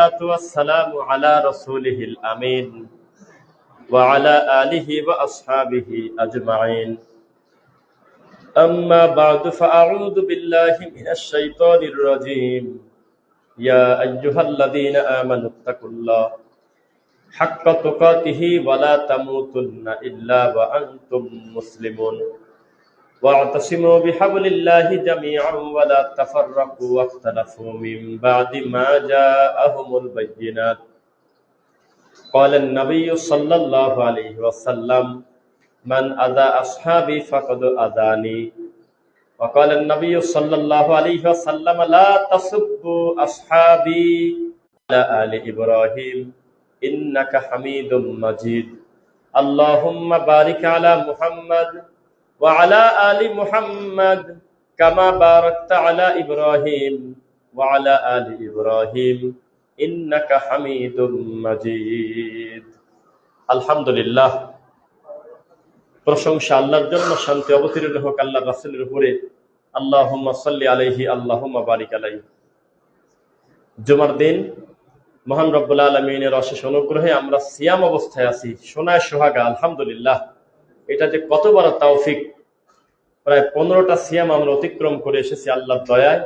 والسلام على رسوله الأمين وعلى آله وأصحابه أجمعين أما بعد فأعوذ بالله من الشيطان الرجيم يا أيها الذين آمنوا اتقوا الله حق تقاته ولا تموتن إلا وأنتم مسلمون واعتصموا بحبل الله جميعا ولا تفرقوا واختلفوا من بعد ما جاءهم البينات قال النبي صلى الله عليه وسلم من أذى أصحابي فقد أذاني وقال النبي صلى الله عليه وسلم لا تسبوا أصحابي على آل إبراهيم إنك حميد مجيد اللهم بارك على محمد وعلى آل محمد كما باركت على إبراهيم وعلى آل إبراهيم إنك حميد مجيد الحمد لله প্রশংসা আল্লাহর জন্য, শান্তি অবতীর্ণ হোক আল্লাহর রাসূলের উপরে। আল্লাহুম্মা সাল্লি আলাইহি আল্লাহুম্মা বারিক আলাইহি। জুমার দিন মহান রব্বুল আলামিনের অশেষ অনুগ্রহে আমরা সিয়াম অবস্থায় আছি, সোনায় সোহাগা আলহামদুলিল্লাহ। এটা যে কত বড় তৌফিক! প্রায় 15টা সিয়াম আমরা অতিক্রম করে এসেছি আল্লাহর দয়ায়।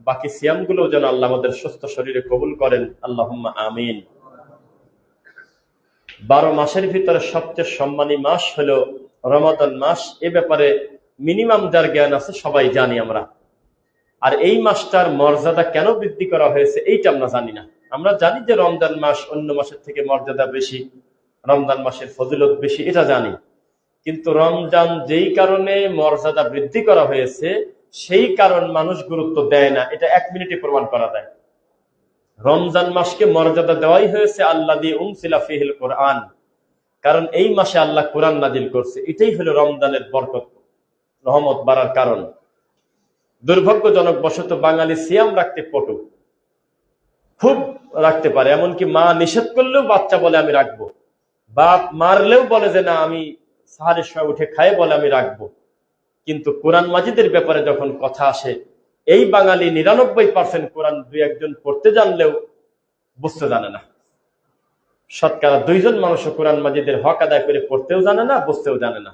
বাকি সিয়ামগুলো যেন আল্লাহ আমাদের সুস্থ শরীরে কবুল করেন, আল্লাহুম্মা আমিন। 12 মাসের ভিতরে সবচেয়ে সম্মানী মাস হলো রমাদান মাস। এ ব্যাপারে মিনিমাম যার জ্ঞান আছে সবাই জানি আমরা। আর এই মাসটার মর্যাদা কেন বৃদ্ধি করা হয়েছে এইটা আমরা জানি না। আমরা জানি যে রমজান মাস অন্য মাসের থেকে মর্যাদা বেশি, রমজান মাসের ফজিলত বেশি, এটা জানি। কিন্তু রমজান যেই কারণে মর্যাদা বৃদ্ধি করা হয়েছে সেই কারণ মানুষ গুরুত্ব দেয় না, এটা 1 মিনিটে প্রমাণ করা যায়। রমজান মাসকে মর্যাদা দেওয়াই হয়েছে আল্লাযী উনজিলা ফীহিল কোরআন, কারণ এই মাসে আল্লাহ কোরআন নাজিল করছে। এটাই হলো রমজানের বরকত, রহমত বাড়ার কারণ। দুর্ভাগ্যজনক বশত বাঙালি সিয়াম রাখতে পটু, খুব রাখতে পারে, এমনকি মা নিষেধ করলেও বাচ্চা বলে আমি রাখবো, বাপ মারলেও বলে যে না আমি সাহারের সময় উঠে খায় বলে আমি রাখবো। কিন্তু কোরআন মাজিদের ব্যাপারে যখন কথা আসে, এই বাঙালি 99% কোরআন 2-1 জন পড়তে জানলেও বুঝতে জানে না। শতকরা 2 জন মানুষও কোরআন মাজিদের হক আদায় করে পড়তেও জানে না, বুঝতেও জানে না।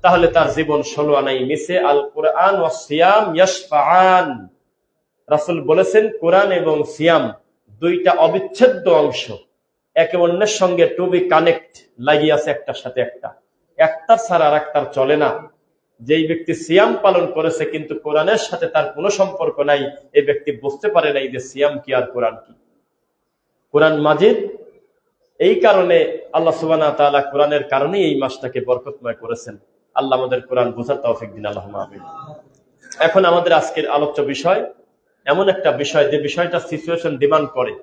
তাহলে তার জীবন 16 আনাই মিছে। আল কোরআন ওয়া সিয়াম ইয়াশফাআন, রাসূল বলেছেন কোরআন এবং সিয়াম দুইটা অবিচ্ছেদ্য অংশ, একে অন্যের সঙ্গে টু বি কানেক্ট, লাগিয়ে আছে একটার সাথে একটা, একটার ছাড়া আর একটার চলে না। যেই ব্যক্তি সিয়াম পালন করেছে কিন্তু কোরআনের সাথে তার কোনো সম্পর্ক নাই, এই ব্যক্তি বুঝতে পারে নাই যে সিয়াম কি আর কোরআন কি। কোরআন মাজিদ এই কারণে আল্লাহ সুবহানাহু ওয়া তাআলা কোরআনের কারণেই এই মাসটাকে বরকতময় করেছেন। আল্লাহ আমাদের কোরআন বোঝার তৌফিক দিন, আল্লাহুম্মা আমিন। এখন আমাদের আজকের আলোচ্য বিষয় এমন একটা বিষয় যে বিষয়টা সিচুয়েশন ডিমান্ড করে।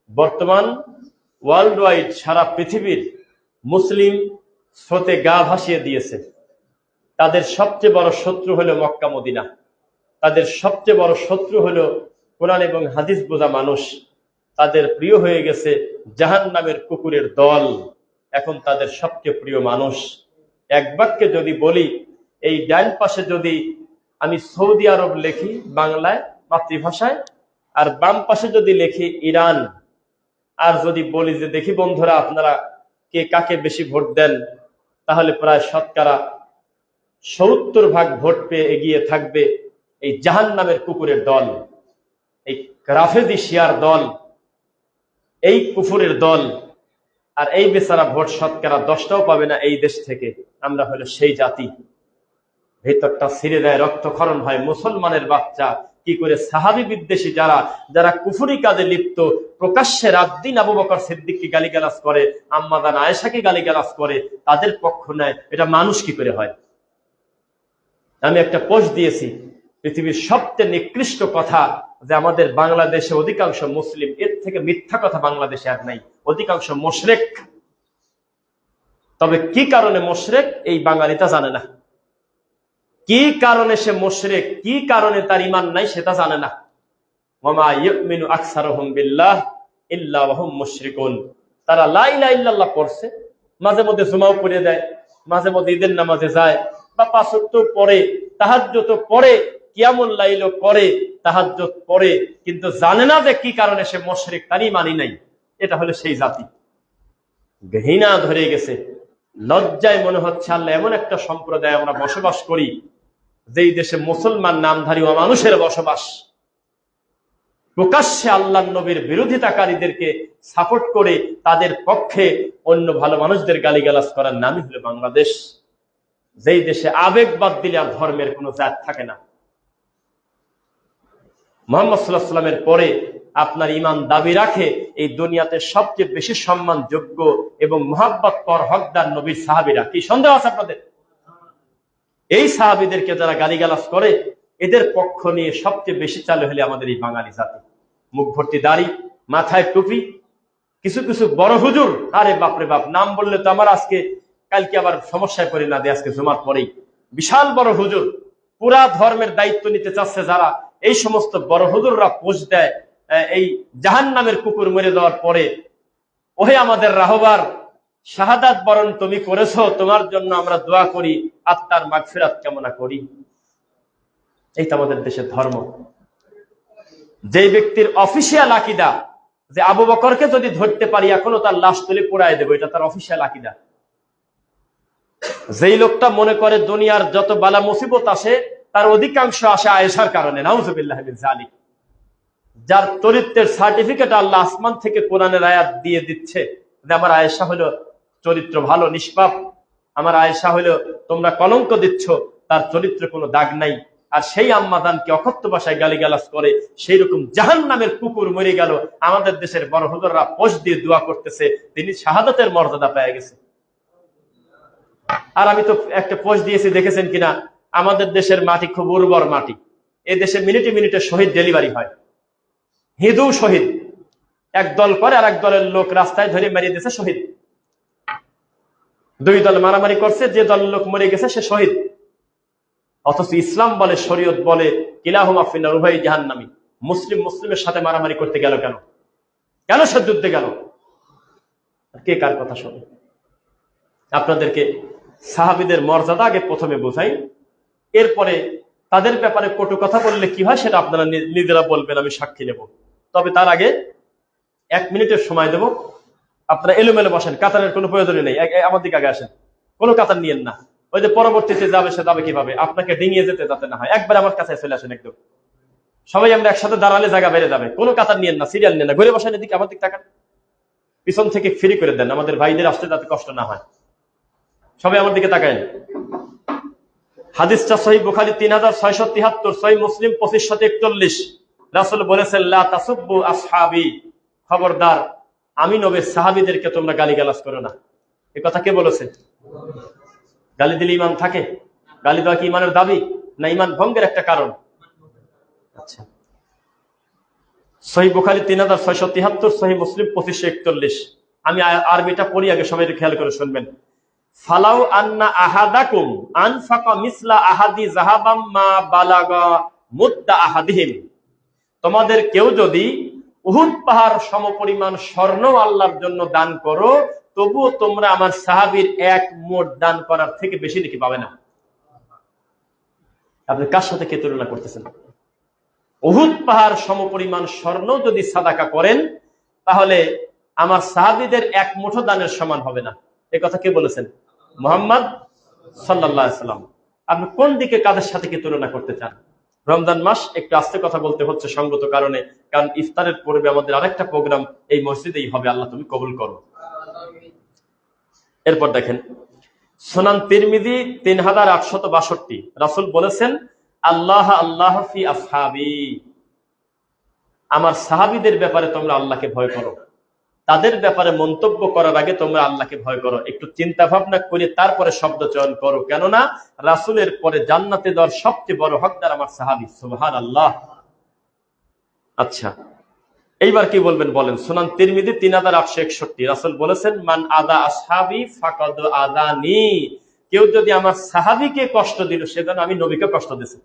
বর্তমান ওয়ার্ল্ড ওয়াইড সারা পৃথিবীর মুসলিম স্রোতে গা ভাসিয়ে দিয়েছে। তাদের সবচেয়ে বড় শত্রু হলো মক্কা মদিনা, তাদের সবচেয়ে বড় শত্রু হলো কোরআন এবং হাদিস বোঝা মানুষ। তাদের প্রিয় হয়ে গেছে জাহান্নামের কুকুরের দল, এখন তাদের সবচেয়ে প্রিয় মানুষ। এক বাক্যে যদি বলি, এই ডান পাশে যদি আমি সৌদি আরব লিখি বাংলায় মাতৃভাষায়, আর বাম পাশে যদি লিখি ইরান, আর যদি বলি যে দেখি বন্ধুরা আপনারা কে কাকে বেশি ভোট দেন, তাহলে প্রায় শতকরা 70% ভোট পেয়ে এগিয়ে থাকবে এই জাহান্নামের কুকুরের দল, এই রাফেজি শিয়ার দল, এই কুফুরের দল। আর এই বেচারা ভোট শতকরা 10টাও পাবে না এই দেশ থেকে। আমরা হলো সেই জাতি, ভেতরটা ছিঁড়ে দেয়, রক্তক্ষরণ হয়। মুসলমানের বাচ্চা কি করে সাহাবী বিদ্বেষী যারা যারা কুফরি কাজে লিপ্ত, প্রকাশ্যে রাত দিন আবু বকর সিদ্দিককে গালিগালাজ করে, আম্মা জান আয়েশাকে গালিগালাজ করে, তাদের পক্ষ নেয়, এটা মানুষ কি করে হয়? আমি একটা পোস্ট দিয়েছি, পৃথিবীর সবচেয়ে নিকৃষ্ট কথা যে আমাদের বাংলাদেশে অধিকাংশ মুসলিম, এর থেকে মিথ্যা কথা বাংলাদেশে আর নাই, অধিকাংশ মুশরিক। তবে কি কারণে মুশরিক এই বাঙালিটা জানে না। কি কারণে সে মুশরিক, কি কারণে তার ঈমান নাই সেটা জানে না। ওয়ামা ইউমিনু আকসারুহুম বিল্লাহ ইল্লা ওয়া হুম মুশরিকুন। তারা লা ইলাহা ইল্লাল্লাহ পড়ছে, মাঝে মধ্যে জুমাও পড়ে দেয়, মাঝে মধ্যে ঈদের নামাজে যায়, বা 5 ওয়াক্ত পড়ে, তাহাজ্জুদ পড়ে, কিয়ামুল লাইলও করে, তাহাজ্জুদ পড়ে, কিন্তু জানে না যে কি কারণে সে মুশরিক, তারই মানি নাই। এটা হলো সেই জাতি। ঘৃণা ধরে গেছে, লজ্জায় মনে হচ্ছে আল্লাহ এমন একটা সম্প্রদায় আমরা বসবাস করি যেই দেশে মুসলমান নামধারী মানুষের বসবাস, প্রকাশ্যে আল্লাহ নবীর বিরোধিতাকারীদেরকে সাপোর্ট করে তাদের পক্ষে অন্য ভালো মানুষদের গালিগালাজ করার নামই হলো বাংলাদেশ, যেই দেশে আবেগ বাদ দিলে আর ধর্মের কোনো জাত থাকে না। মুহাম্মদ সাল্লাল্লাহু আলাইহি ওয়াসাল্লামের পরে আপনার ঈমান দাবি রাখে এই দুনিয়াতে সবচেয়ে বেশি সম্মানযোগ্য এবং মুহাব্বত পর হকদার নবীর সাহাবীরা। কি সন্দেহ আছে আপনাদের? এই সাহাবীদেরকে যারা গালিগালাজ করে, এদের পক্ষ নিয়ে সবচেয়ে বেশি চালু হলে আমাদের এই বাঙালি জাতি। মুখ ভর্তি দাড়ি, মাথায় টুপি, কিছু কিছু বড় হুজুর, আরে বাপরে বাপ, নাম বললে তো আমার আজকে কালকে আবার সমস্যায় পড়ে না দিয়ে, আজকে জুমার পরেই বিশাল বড় হুজুর, পুরা ধর্মের দায়িত্ব নিতে চাচ্ছে যারা, এই সমস্ত বড় হুজুররা পোস্ট দেয় এই জাহান্নামের কুকুর মরে যাওয়ার পরে, ওহে আমাদের রাহবার, শাহাদাত বরণ তুমি করেছো, তোমার জন্য আমরা দোয়া করি, আত্মার মাগফিরাত কামনা করি। এই তো আমাদের দেশের ধর্ম। যে ব্যক্তির অফিসিয়াল আকীদা যে আবু বকরকে যদি ধরতে পারি এখনো তার লাশ তুলে পোড়ায় দেবো, এটা তার অফিসিয়াল আকীদা। যেই লোকটা মনে করে দুনিয়ার যত বালা মুসিবত আসে তার অধিকাংশ আসে আয়েশার কারণে, নাউজুবিল্লাহ মিন যালিক, যার চরিত্রের সার্টিফিকেট আল্লাহ আসমান থেকে কোরআনের আয়াত দিয়ে দিচ্ছে যে আমার আয়েশা হলো চরিত্র ভালো, নিষ্পাপ, আমার আয়েশা হলো তোমরা কলঙ্ক দিচ্ছ, তার চরিত্রে কোনো দাগ নাই। আর সেই আম্মাদানকে অকথ্য ভাষায় গালিগালাজ করে, সেই রকম জাহান্নামের কুকুর মরে গেল। আমাদের দেশের বড় হুজুররা পোস্ট দিয়ে দোয়া করতেছে, তিনি শাহাদাতের মর্যাদা পেয়ে গেছে। আর আমি তো একটা পোস্ট দিয়েছি, দেখেছেন কিনা, আমাদের দেশের মাটি খুব উর্বর মাটি, এই দেশে মিনিটে মিনিটে শহীদ ডেলিভারি হয়, হিন্দু শহীদ, এক দল করে আর এক দলের লোক রাস্তায় ধরে মেরিয়ে দিয়েছে শহীদ। দুই দল মারামারি করছে, যে দলের লোক মরে গেছে সে শহীদ। অথচ ইসলাম বলে, শরীয়ত বলে কিলাহুমা ফিন্নার, উভয় জাহান্নামী। মুসলিম মুসলিমের সাথে মারামারি করতে গেল কেন? কেন সে যুদ্ধে গেল? কে কার কথা শোনে? আপনাদেরকে সাহাবীদের মর্যাদা আগে প্রথমে বোঝাই, এরপরে তাদের ব্যাপারে কটু কথা বললে কি হয় সেটা আপনারা নিজেরা বলবেন, আমি সাক্ষী নেব। তবে তার আগে 1 মিনিটের সময় দেব। আপনারা এলোমেলো বসেন, কাতারের কোনো প্রয়োজনই নেই। আমার দিকে আগে আসেন, কোনো কাতার নিয়েন না। ওই যে পরবর্তীতে যাবে সে যাবে কিভাবে, আপনাকে ডিঙিয়ে যেতে যাতে না হয়, একবার আমার কাছে চলে আসেন একদম। সবাই আমরা একসাথে দাঁড়ালে জায়গা বেড়ে যাবে। কোনো কাতার নিয়েন না, সিরিয়াল নিয়েন না, ঘুরে বসেন এদিকে, আমার দিকে তাকান, পিছন থেকে ফ্রি করে দেন, আমাদের ভাইদের আসতে যাতে কষ্ট না হয়। সবাই আমার দিকে তাকায়েন। হাদিসটা সহিহ বুখারী 3673, সহিহ মুসলিম 2541। রাসূল বলেছেন, লা তাসুব্বু আসহাবি, খবরদার আমি নবীর সাহাবীদেরকে তোমরা গালিগালাজ করো না। এই কথা কে বলেছে? গালি দিলে ঈমান থাকে? গালি দেওয়া কি ঈমানের দাবি না ঈমান ভঙ্গের একটা কারণ? আচ্ছা, সহিহ বুখারী 3673, সহিহ মুসলিম 2541। আমি আরবিটা পড়ি আগে, সবাই খেয়াল করে শুনবেন। ফালাউ আন্না আহাদাকুম আনফাকা মিসলা আহাদি যাহাবাম মা বালাগা মুদ্দা আহাদিহিম, তোমাদের কেউ যদি উহুদ পাহাড় সমপরিমাণ স্বর্ণ আল্লাহর জন্য দান করো, তবুও তোমরা আমার সাহাবীর এক মোট দান করার থেকে বেশি নাকি পাবে না। আপনি কার সাথে কে তুলনা করতেছেন? উহুদ পাহাড় সমপরিমাণ স্বর্ণ যদি সাদাকা করেন তাহলে আমার সাহাবীদের এক মুঠো দানের সমান হবে না। এই কথা কে বলেছেন? মুহাম্মদ সাল্লাল্লাহু আলাইহি ওয়াসাল্লাম। আপনি কোন দিকে কাদের সাথে কি তুলনা করতে চান? রমজান মাস, একটু আস্তে কথা বলতে হচ্ছে সঙ্গত কারণে, কারণ ইফতারের পূর্বে আমাদের আরেকটা প্রোগ্রাম এই মসজিদেই হবে। আল্লাহ তুমি কবুল করো। এরপর দেখেন, সুনান তিরমিজি 3862, রাসূল বলেছেন, আল্লাহ আল্লাহ ফি আসহাবি, আমার সাহাবীদের ব্যাপারে তোমরা আল্লাহকে ভয় করো, তাদের ব্যাপারে মন্তব্য করার আগে তোমরা আল্লাহকে ভয় করো, একটু চিন্তা ভাবনা করে তারপরে শব্দ চয়ন করো, কেননা রাসূলের পরে জান্নাতে যাওয়ার সবচেয়ে বড় হকদার আমার সাহাবী। সুবহানাল্লাহ। আচ্ছা, এইবার কি বলবেন বলেন। সুনান তিরমিজি 3861, রাসূল বলেছেন, মান আদা আসহাবি ফাকাদ আদানি, কেউ যদি আমার সাহাবীকে কষ্ট দিল সে যেন আমি নবীকে কষ্ট দিয়েছি।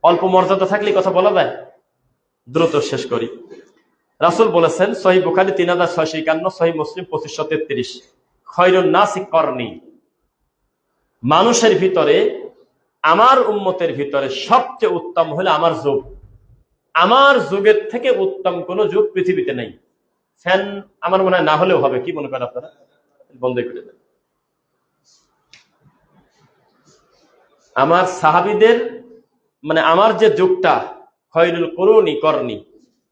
অল্প মর্যাদা থাকলে কথা বলা যায়? দ্রুত শেষ করি। রাসূল বলেছেন, সহিহ বুখারী 3651, সহিহ মুসলিম 2533, খয়রুন নাসি করনি, মানুষের ভিতরে আমার উম্মতের ভিতরে সবচেয়ে উত্তম হলো আমার যুগ। আমার যুগের থেকে উত্তম কোন যুগ পৃথিবীতে নেই। ফ্যান আমার মনে হয় না হলেও হবে, কি মনে করেন আপনারা? বন্ধ করে দেন। আমার সাহাবীদের মানে আমার যে যুগটা, খয়রুল কুরুনি করনি,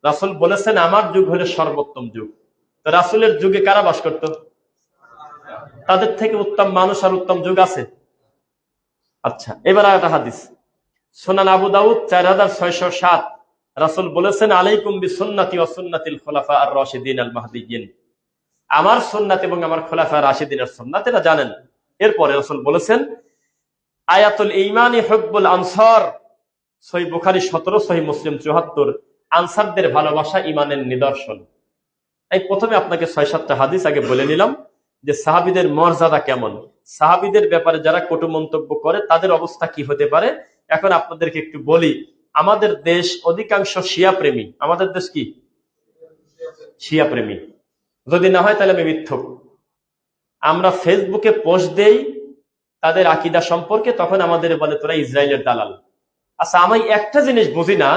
রাসূল বলেছেন আমার যুগ হলো সর্বোত্তম যুগ। তো রাসূলের যুগে কারা বাস করত? তাদের থেকে উত্তম মানুষ আর উত্তম যুগ আছে? আচ্ছা, এবার একটা হাদিস, সুনান আবু দাউদ 4607, রাসূল বলেছেন আলাইকুম বিসুন্নতি ওয়া সুন্নাতিল খুলাফা আর রাশিদিন আল মাহদিয়্যিন। আমার সুন্নাত এবং আমার খুলাফা রাশিদিনের সুন্নাত, এটা জানেন। এরপরে রাসূল বলেছেন আয়াতুল ঈমানি হুব্বুল আনসার, সহিহ বুখারী 17, সহিহ মুসলিম 74, আনসারদের ভালোবাসা ঈমানের নিদর্শন। এই প্রথমে আপনাকে 6-7টা হাদিস আগে বলে নিলাম যে সাহাবীদের মর্যাদা কেমন, সাহাবীদের ব্যাপারে যারা কটু মন্তব্য করে তাদের অবস্থা কি হতে পারে। এখন আপনাদেরকে একটু বলি, আমাদের দেশ অধিকাংশ শিয়া প্রেমী। আমাদের দেশ কি শিয়া প্রেমী? যদি না হয় তাহলে আমি মিথ্যক। আমরা ফেসবুকে পোস্ট দেই তাদের আকীদা সম্পর্কে, তখন আমাদের বলে তোরা ইসরায়েলের দালাল। আচ্ছা, আমি একটা জিনিস বুঝি না,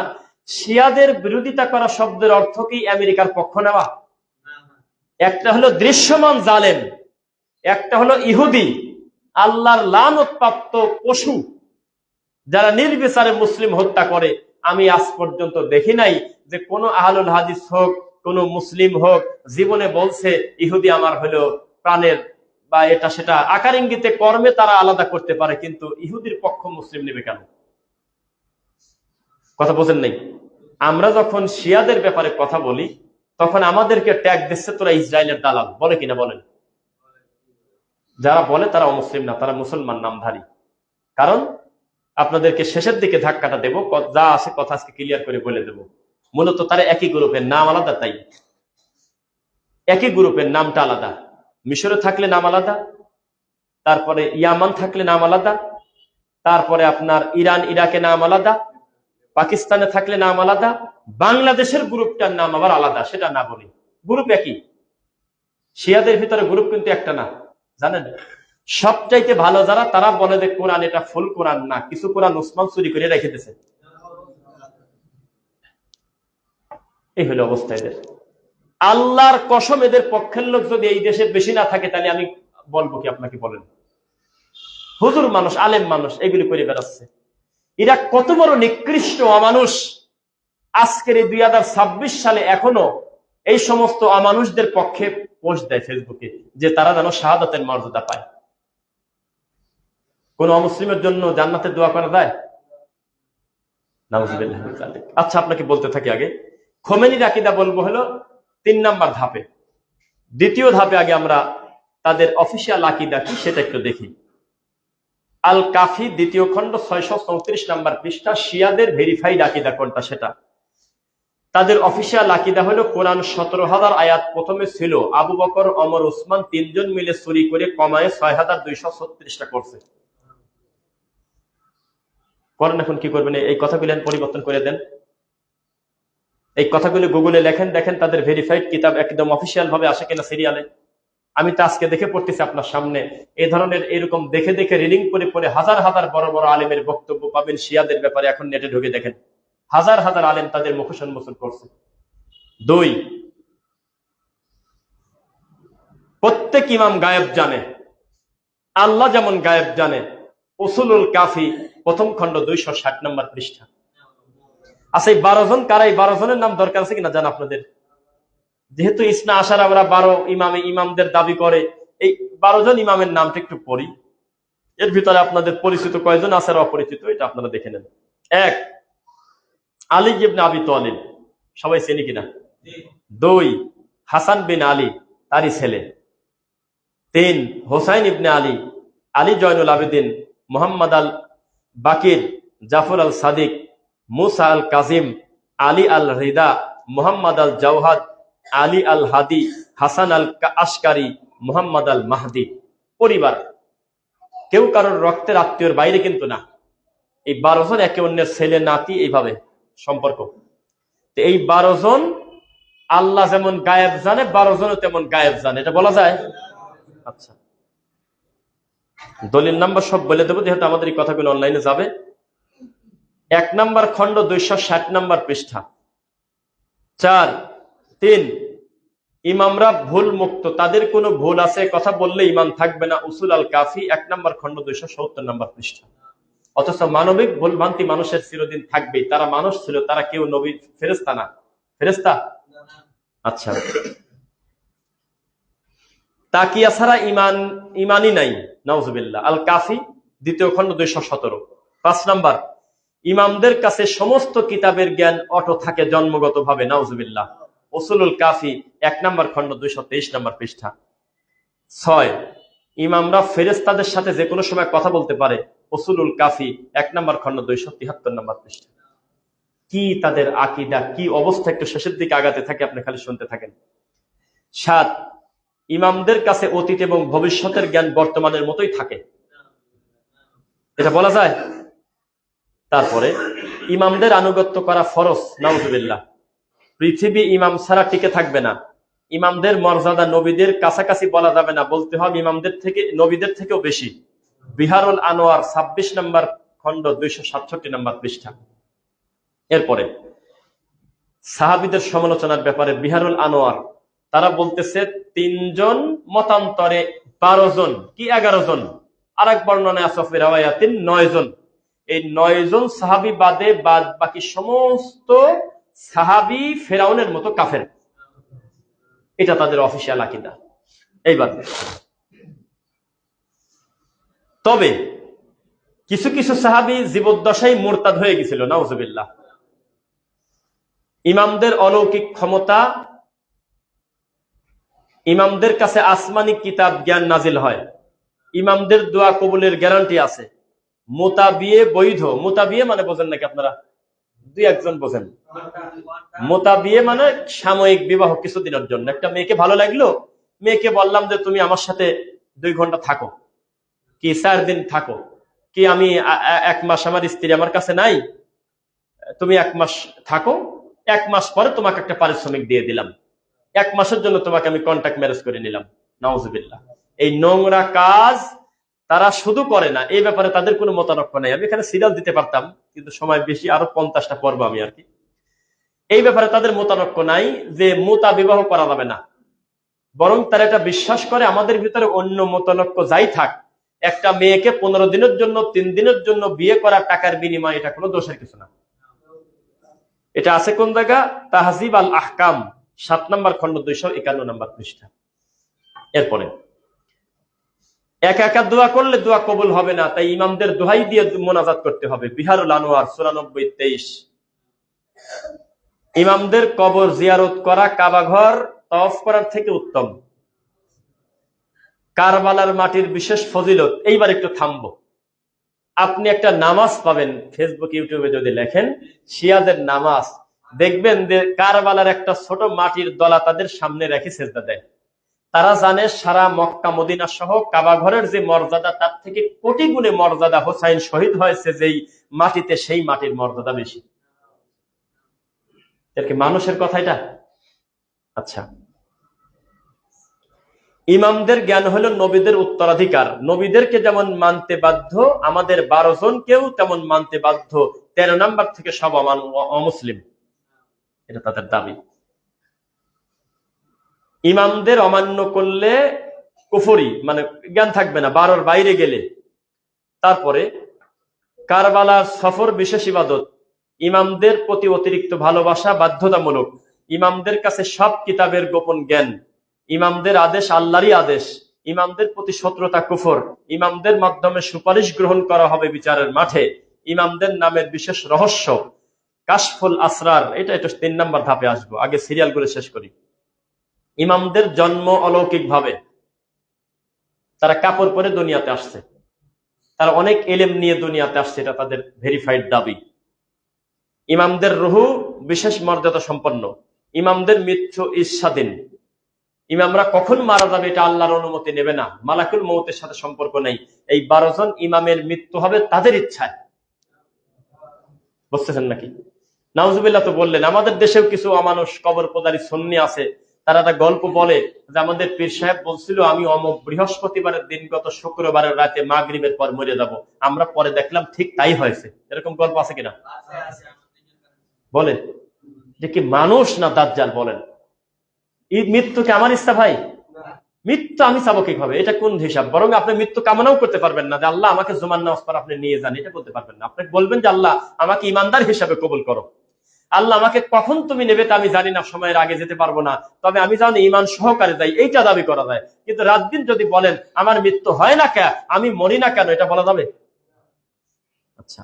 শিয়াদের বিরোধিতা করা শব্দের অর্থ কি আমেরিকার পক্ষ নেওয়া? একটা হলো দৃশ্যমান জালেম, একটা হলো ইহুদি, আল্লাহর লানতপ্রাপ্ত পশু, যারা নির্বিচারে মুসলিম হত্যা করে। আমি আজ পর্যন্ত দেখি নাই যে কোন আহলুল হাদিস হোক, কোন মুসলিম হোক, জীবনে বলছে ইহুদি আমার হলো প্রাণের, বা এটা সেটা আকার ইঙ্গিতে কর্মে তারা আলাদা করতে পারে, কিন্তু ইহুদির পক্ষ মুসলিম নেবে কেন? কথা বোঝেন নাই? আমরা যখন শিয়াদের ব্যাপারে কথা বলি তখন আমাদেরকে ট্যাগ দিচ্ছে তোরা ইসরায়েলের দালাল, বলে কিনা বলেন? যারা বলে তারা অমুসলিম না, তারা মুসলমান নামধারী। কারণ আপনাদেরকে শেষের দিকে ধাক্কাটা দেব, যা আছে কথা আজকে ক্লিয়ার করে বলে দেব। মূলত তারা একই গ্রুপের, নাম আলাদা, তাই একই গ্রুপের, নামটা আলাদা। মিশরে থাকলে নাম আলাদা, তারপরে ইয়ামান থাকলে নাম আলাদা, তারপরে আপনার ইরান ইরাকে নাম আলাদা, পাকিস্তানে থাকলে নাম আলাদা, বাংলাদেশের গ্রুপটার নাম আবার আলাদা, সেটা না বলি, গ্রুপ একই। শিয়াদের ভিতরে গ্রুপ কিন্তু একটা না, জানেন? সবচাইতে ভালো যারা, তারা বলে যে কোরআন এটা ফুল কোরআন না, কিছু কোরআন ওসমান চুরি করে রেখে দিয়েছে। এই হলো অবস্থা এদের। আল্লাহর কসম, এদের পক্ষের লোক যদি এই দেশে বেশি না থাকে তাহলে আমি বলবো কি আপনাকে, বলেন? হুজুর মানুষ, আলেম মানুষ এগুলি করে বেড়াচ্ছে। এরা কত বড় নিকৃষ্ট অমানুষ। আজকের এই 2026 সালে এখনো এই সমস্ত অমানুষদের পক্ষে পোস্ট দেয় ফেসবুকে যে তারা যেন শাহাদাতের মর্যাদা পায়। কোন অমুসলিমের জন্য জান্নাতের দোয়া করা যায়? নাউজুবিল্লাহ। আচ্ছা, আপনাকে বলতে থাকি, আগে খোমেনির আকীদা বলবো হলো 3 নাম্বার ধাপে। দ্বিতীয় ধাপে আগে আমরা তাদের অফিসিয়াল আকীদা কি সেটা একটু দেখি। আল কাফি 2য় খণ্ড 634 নাম্বার পৃষ্ঠা, শিয়াদের ভেরিফাইড আকীদা কোনটা সেটা। তাদের অফিসিয়াল আকীদা হলো কোরআন 17,000 আয়াত প্রথমে ছিল, আবু বকর, ওমর, উসমান 3 জন মিলে চুরি করে কমায় 6,236টা করছে। করেন, এখন কি করবেন? এই কথাগুলো পরিবর্তন করে দেন। এই কথাগুলো গুগলে লেখেন, দেখেন তাদের ভেরিফাইড কিতাব একদম অফিসিয়াল ভাবে আসে কিনা সিরিয়ালে। আমি তো আজকে দেখে পড়তেছি আপনার সামনে, এই ধরনের এরকম দেখে দেখে রিডিং করে পড়ে হাজার হাজার বড় বড় আলেমের বক্তব্য পাবেন শিয়াদের ব্যাপারে। এখন নেটে ঢুকে দেখেন, হাজার হাজার আলেম তাদের মুখোশ উন্মোচন করছে। 2, প্রত্যেক ইমাম গায়েব জানে, আল্লাহ যেমন গায়েব জানে। উসুলুল কাফি 1ম খণ্ড 260 নম্বর পৃষ্ঠা। আচ্ছা, এই 12 জন কারা? এই 12 জনের নাম দরকার আছে কিনা জান আপনাদের? যেহেতু ইসনা আশার আমরা 12 ইমামদের দাবি করে, এই 12 জন ইমামের নামটা একটু পড়ি। এর ভিতরে আপনাদের পরিচিত কয়জন আছে আর অপরিচিত, এটা আপনারা দেখে নেন। 1, আলী ইবনে আবি তালিব, সবাই চেনে কিনা? 2, হাসান বিন আলী, তারই ছেলে। 3, হোসাইন ইবনে আলী, আলী জয়নুল আবেদিন, মোহাম্মদ আল বাকির, জাফর আল সাদিক, মুসা আল কাজিম, আলী আল রিদা, মোহাম্মদ আল জওহাদ, আলী আল হাদি, হাসান আল আশকারি, মোহাম্মদ আল মাহদি। পরিবার, কেউ কারোর রক্তের আত্মীয়র বাইরে কিন্তু না। এই 12 জন একে অন্যের ছেলে নাতি, এইভাবে সম্পর্ক। তো এই 12 জন আল্লাহ যেমন গায়েব জানে, 12 জনও তেমন গায়েব জানে, এটা বলা যায়? আচ্ছা, দলিল নাম্বার সব বলে দেবো, যেহেতু আমাদের এই কথাগুলো অনলাইনে যাবে। 1 নম্বর খণ্ড 260 নম্বর পৃষ্ঠা। 4, 3, ইমামরা ভুল মুক্ত, তাদের কোনো ভুল আছে কথা বললে ইমান থাকবে না। উসুল আল কাফি 1 নম্বর খণ্ড 270 নম্বর পৃষ্ঠা। অথচ মানবিক ভুলভ্রান্তি মানুষের চিরদিন থাকবেই। তারা মানুষ ছিল, তারা কেউ নবী ফেরেশতা না। ফেরেশতা? আচ্ছা, তাকিয়া ছাড়া ইমানই নাই, নাউজুবিল্লাহ। আল কাফি 2য় খণ্ড 217। 5 নম্বর, ইমামদের কাছে সমস্ত কিতাবের জ্ঞান অটো থাকে জন্মগত ভাবে, নাউজুবিল্লাহ। উসুলুল কাফি 1 নম্বর খণ্ড 223 নম্বর পৃষ্ঠা। 6, ইমামরা ফেরেশতাদের সাথে যে কোনো সময় কথা বলতে পারে, উসুলুল কাফি 1 নম্বর খণ্ড 273 নম্বর পৃষ্ঠা। কি তাদের আকীদা, কি অবস্থা, একটু শেষের দিকে আগাতে থাকে, আপনি খালি শুনতে থাকেন। 7, ইমামদের কাছে অতীত এবং ভবিষ্যতের জ্ঞান বর্তমানের মতোই থাকে, এটা বলা যায়। তারপরে ইমামদের আনুগত্য করা ফরজ, নাউজুবিল্লাহ। পৃথিবী ইমাম ছাড়া টিকে থাকবে না। ইমামদের মর্যাদা নবীদের কাছাকাছি বলা যাবে না, বলতে হবে ইমামদের থেকে, নবীদের থেকেও বেশি। বিহারুল আনোয়ার 26 নম্বর খণ্ড 267 নম্বর পৃষ্ঠা। এরপরে সাহাবীদের সমালোচনার ব্যাপারে বিহারুল আনোয়ার, তারা বলতেছে 3 জন মতান্তরে 12 জন কি 11 জন, আর এক বর্ণনায় আছে 9 জন। এই 9 জন সাহাবী বাদে বাদ বাকি সমস্ত সাহাবী ফেরাউনের মতো কাফের। এটা তাদের অফিসিয়াল আকীদা। এইবার তবে কিছু কিছু সাহাবী জীবদ্দশায় মুরতাদ হয়ে গেছিল, নাউজুবিল্লাহ। ইমামদের অলৌকিক ক্ষমতা, ইমামদের কাছে আসমানি কিতাব জ্ঞান নাজিল হয়, ইমামদের দোয়া কবুলের গ্যারান্টি আছে, মোতাবিয়ে বৈধ। মোতাবিয়ে মানে বোঝেন নাকি আপনারা? 2-1 জন বোঝেন। মোতাবিয়ে মানে সাময়িক বিবাহ, কিছুদিনের জন্য। একটা মেয়েকে ভালো লাগলো, মেয়েকে বললাম যে তুমি আমার সাথে 2 ঘন্টা থাকো, কি 4 দিন থাকো, কি আমি 1 মাস আমার স্ত্রী আমার কাছে নাই, তুমি 1 মাস থাকো, 1 মাস পরে তোমাকে একটা পারিশ্রমিক দিয়ে দিলাম, 1 মাসের জন্য তোমাকে আমি কন্ট্রাক্ট ম্যারেজ করে নিলাম, নাউজুবিল্লাহ। এই নোংরা কাজ তারা শুধু করে না, এই ব্যাপারে তাদের কোনো মতানক্য নাই। আমি এখানে সিরিয়াল দিতে পারতাম, কিন্তু সময় বেশি, আরো 50টা পর্ব আমি আর কি। এই ব্যাপারে তাদের মতানক্য নাই যে মুতা বিবাহ করা যাবে না, বরং তারা এটা বিশ্বাস করে আমাদের ভিতরে অন্য মতানক্য যাই থাক, একটা মেয়েকে 15 দিনের জন্য 3 দিনের জন্য বিয়ে করা টাকার বিনিময়ে এটা কোনো দোষের কিছু না। এটা আছে কোন জায়গা? তাহজিব আল আহকাম 7 নম্বর খণ্ড 251 নম্বর পৃষ্ঠা। এরপরে একা একা দোয়া করলে দোয়া কবুল হবে না, তাই ইমামদের দোহাই দিয়ে মোনাজাত করতে হবে। বিহারুল আনোয়ার 94-23। ইমামদের কবর জিয়ারত করা কাবা ঘর তওয়াফ করার থেকে উত্তম। কারবালার মাটির বিশেষ ফজিলত। এইবার একটু থামবো। আপনি একটা নামাজ পাবেন ফেসবুক ইউটিউবে, যদি লেখেন শিয়াদের নামাজ, দেখবেন যে কারবালার একটা ছোট মাটির দলা তাদের সামনে রেখে সেজদা দেয়। তারা জানে সারা মক্কা মদিনা সহ কাবা ঘরের যে মর্যাদা, তার থেকে কোটি গুণে মর্যাদা হোসাইন শহীদ হয়েছে যেই মাটিতে, সেই মাটির মর্যাদা বেশি। এর কি মানুষের কথা এটা? আচ্ছা, ইমামদের জ্ঞান হলো নবীদের উত্তরাধিকার। নবীদেরকে যেমন মানতে বাধ্য, আমাদের 12 জনকেও তেমন মানতে বাধ্য। 13 নম্বর থেকে সব অমুসলিম, এটা তাদের দাবি। ইমামদের অমান্য করলে কুফরি, মানে জ্ঞান থাকবে না 12-র বাইরে গেলে। তারপরে কারবালার সফর বিশেষ ইবাদত। ইমামদের প্রতি অতিরিক্ত ভালোবাসা বাধ্যতামূলক। ইমামদের কাছে সব কিতাবের গোপন জ্ঞান। ইমামদের আদেশ আল্লাহরই আদেশ। ইমামদের প্রতি শত্রুতা কুফর। ইমামদের মাধ্যমে সুপারিশ গ্রহণ করা হবে বিচারের মাঠে। ইমামদের নামের বিশেষ রহস্য কাশফুল আসরার। এটা 3 নম্বর ধাপে আসবো, আগে সিরিয়ালগুলো শেষ করি। ইমামদের জন্ম অলৌকিক ভাবে, তারা কাপড় পরে দুনিয়াতে আসছে, তারা অনেক এলেম নিয়ে দুনিয়াতে আসছে, এটা তাদের ভেরিফাইড দাবি। ইমামদের রুহু বিশেষ মর্যাদা সম্পন্ন। ইমামদের মৃত্যু ঈর্ষাধীন। ইমামরা কখন মারা যাবে এটা আল্লাহর অনুমতি নেবে না, মালাকুল মউতের সাথে সম্পর্ক নেই। এই 12 জন ইমামের মৃত্যু হবে তাদের ইচ্ছায়। বুঝতেছেন নাকি? নাউজুবিল্লাহ তো বললেন। আমাদের দেশেও কিছু অমানুষ কবর পূজারী সুন্নি আছে, তারা একটা গল্প বলে যে আমাদের পীর সাহেব বলছিল আমি অমুক বৃহস্পতিবারের দিন গত শুক্রবারের রাতে মাগরিবের পর মরে যাব। আমরা পরে দেখলাম ঠিক তাই হয়েছে। এরকম গল্প আছে কিনা বলেন? যে কি মানুষ না দাজ্জাল? বলেন, মৃত্যুকে আমার ইচ্ছা ভাই? মৃত্যু আমি চাবো কিভাবে? এটা কোন হিসাব? বরং আপনি মৃত্যু কামনাও করতে পারবেন না যে আল্লাহ আমাকে জুমার নামাজ পর আপনি নিয়ে যান, এটা বলতে পারবেন না। আপনি বলবেন যে আল্লাহ আমাকে ইমানদার হিসাবে কবুল করো। আল্লাহ আমাকে কখন তুমি নেবে তা আমি জানি না, সময়ের আগে যেতে পারবো না, তবে আমি জানি ইমান সহকারে যাই, এইটা দাবি করা যায়। কিন্তু রাত দিন যদি বলেন আমার মৃত্যু হয় না কেন, আমি মরি না কেন, এটা বলা যাবে? আচ্ছা,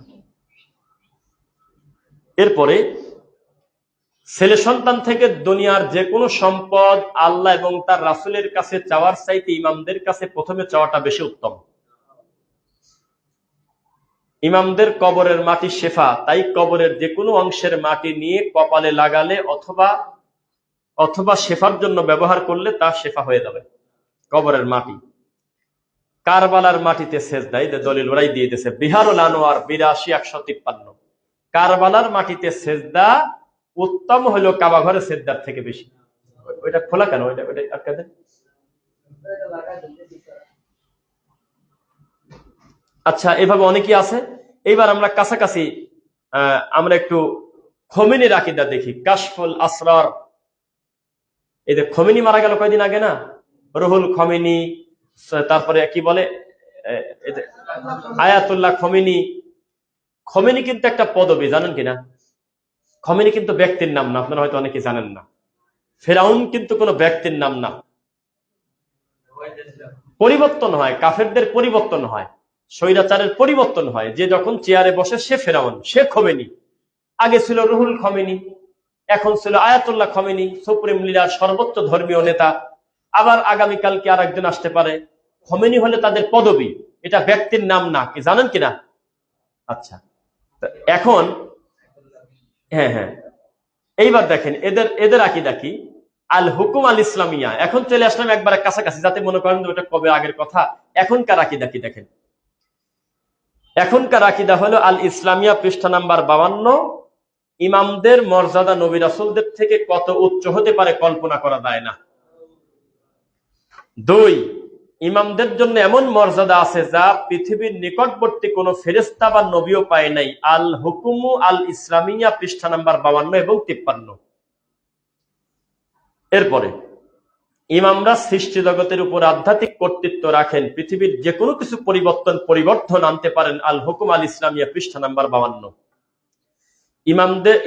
এরপরে ছেলে সন্তান থেকে দুনিয়ার যে কোনো সম্পদ আল্লাহ এবং তার রাসূলের কাছে চাওয়ার চাইতে ইমামদের কাছে প্রথমে চাওয়াটা বেশি উত্তম। ইমামদের কবরের মাটি শেফা, তাই কবরের যে কোনো অংশের মাটি নিয়ে কপালে লাগালে অথবা শেফার জন্য ব্যবহার করলে তা শেফা হয়ে যাবে। কবরের মাটি কারবালার মাটিতে সেজদা, এই দলিল ওরাই দিয়ে দিয়েছে, বিহারুল আনোয়ার ৮২-১৫৩। কারবালার মাটিতে সেজদা উত্তম হলো কাবা ঘরে সেজদার থেকে বেশি। ওইটা খোলা কেন? ওইটা আটকা দেন। আচ্ছা, এভাবে অনেকেই আছে। এইবার আমরা কাছাকাছি আমরা একটু খোমেনির আকীদা দেখি। কাশফুল আসরার, এই যে খোমেনি মারা গেল কয়দিন আগে না, রুহুল খোমেনি, তারপরে কি বলে আয়াতুল্লাহ খোমেনি। খোমেনি কিন্তু একটা পদবী, জানেন কিনা? খোমেনি কিন্তু ব্যক্তির নাম না, আপনারা হয়তো অনেকে জানেন না। ফেরাউন কিন্তু কোনো ব্যক্তির নাম না, পরিবর্তন হয়, কাফেরদের পরিবর্তন হয়, স্বৈরাচারের পরিবর্তন হয়। যে যখন চেয়ারে বসে সে ফেরাউন, সে খোমেনি। আগে ছিল রুহুল খোমেনি, এখন ছিল আয়াতুল্লাহ খোমেনি, সুপ্রিম লিডার, সর্বোচ্চ ধর্মীয় নেতা। আবার আগামীকালকে আর একজন আসতে পারে। খোমেনি হলে তাদের পদবী, এটা ব্যক্তির নাম না, কি জানেন কিনা? আচ্ছা, এখন হ্যাঁ, এইবার দেখেন এদের আকীদা কি, আল হুকুম আল ইসলামিয়া। এখন চলে আসলাম একবার কাছাকাছি, যাতে মনে করেন ওটা কবে আগের কথা। এখনকার আকীদা কি দেখেন। এখনকার আকীদা হলো আল ইসলামিয়া, পৃষ্ঠা নাম্বার 52। ইমামদের মর্যাদা নবী রাসূলদের থেকে কত উচ্চ হতে পারে কল্পনা করা যায় না। ২, ইমামদের জন্য এমন মর্যাদা আছে যা পৃথিবীর নিকটবর্তী কোন ফেরেশতা বা নবীও পায় নাই। আল হুকুমু আল ইসলামিয়া, পৃষ্ঠা নাম্বার 52 এবং 53। এরপরে ইমামরা সৃষ্টি জগতের উপর আধ্যাত্মিক কর্তৃত্ব রাখেন, পৃথিবীর যে কোনো কিছু পরিবর্তন আনতে পারেন। আল হুকুম আল ইসলামিয়া, পৃষ্ঠা নাম্বার 52।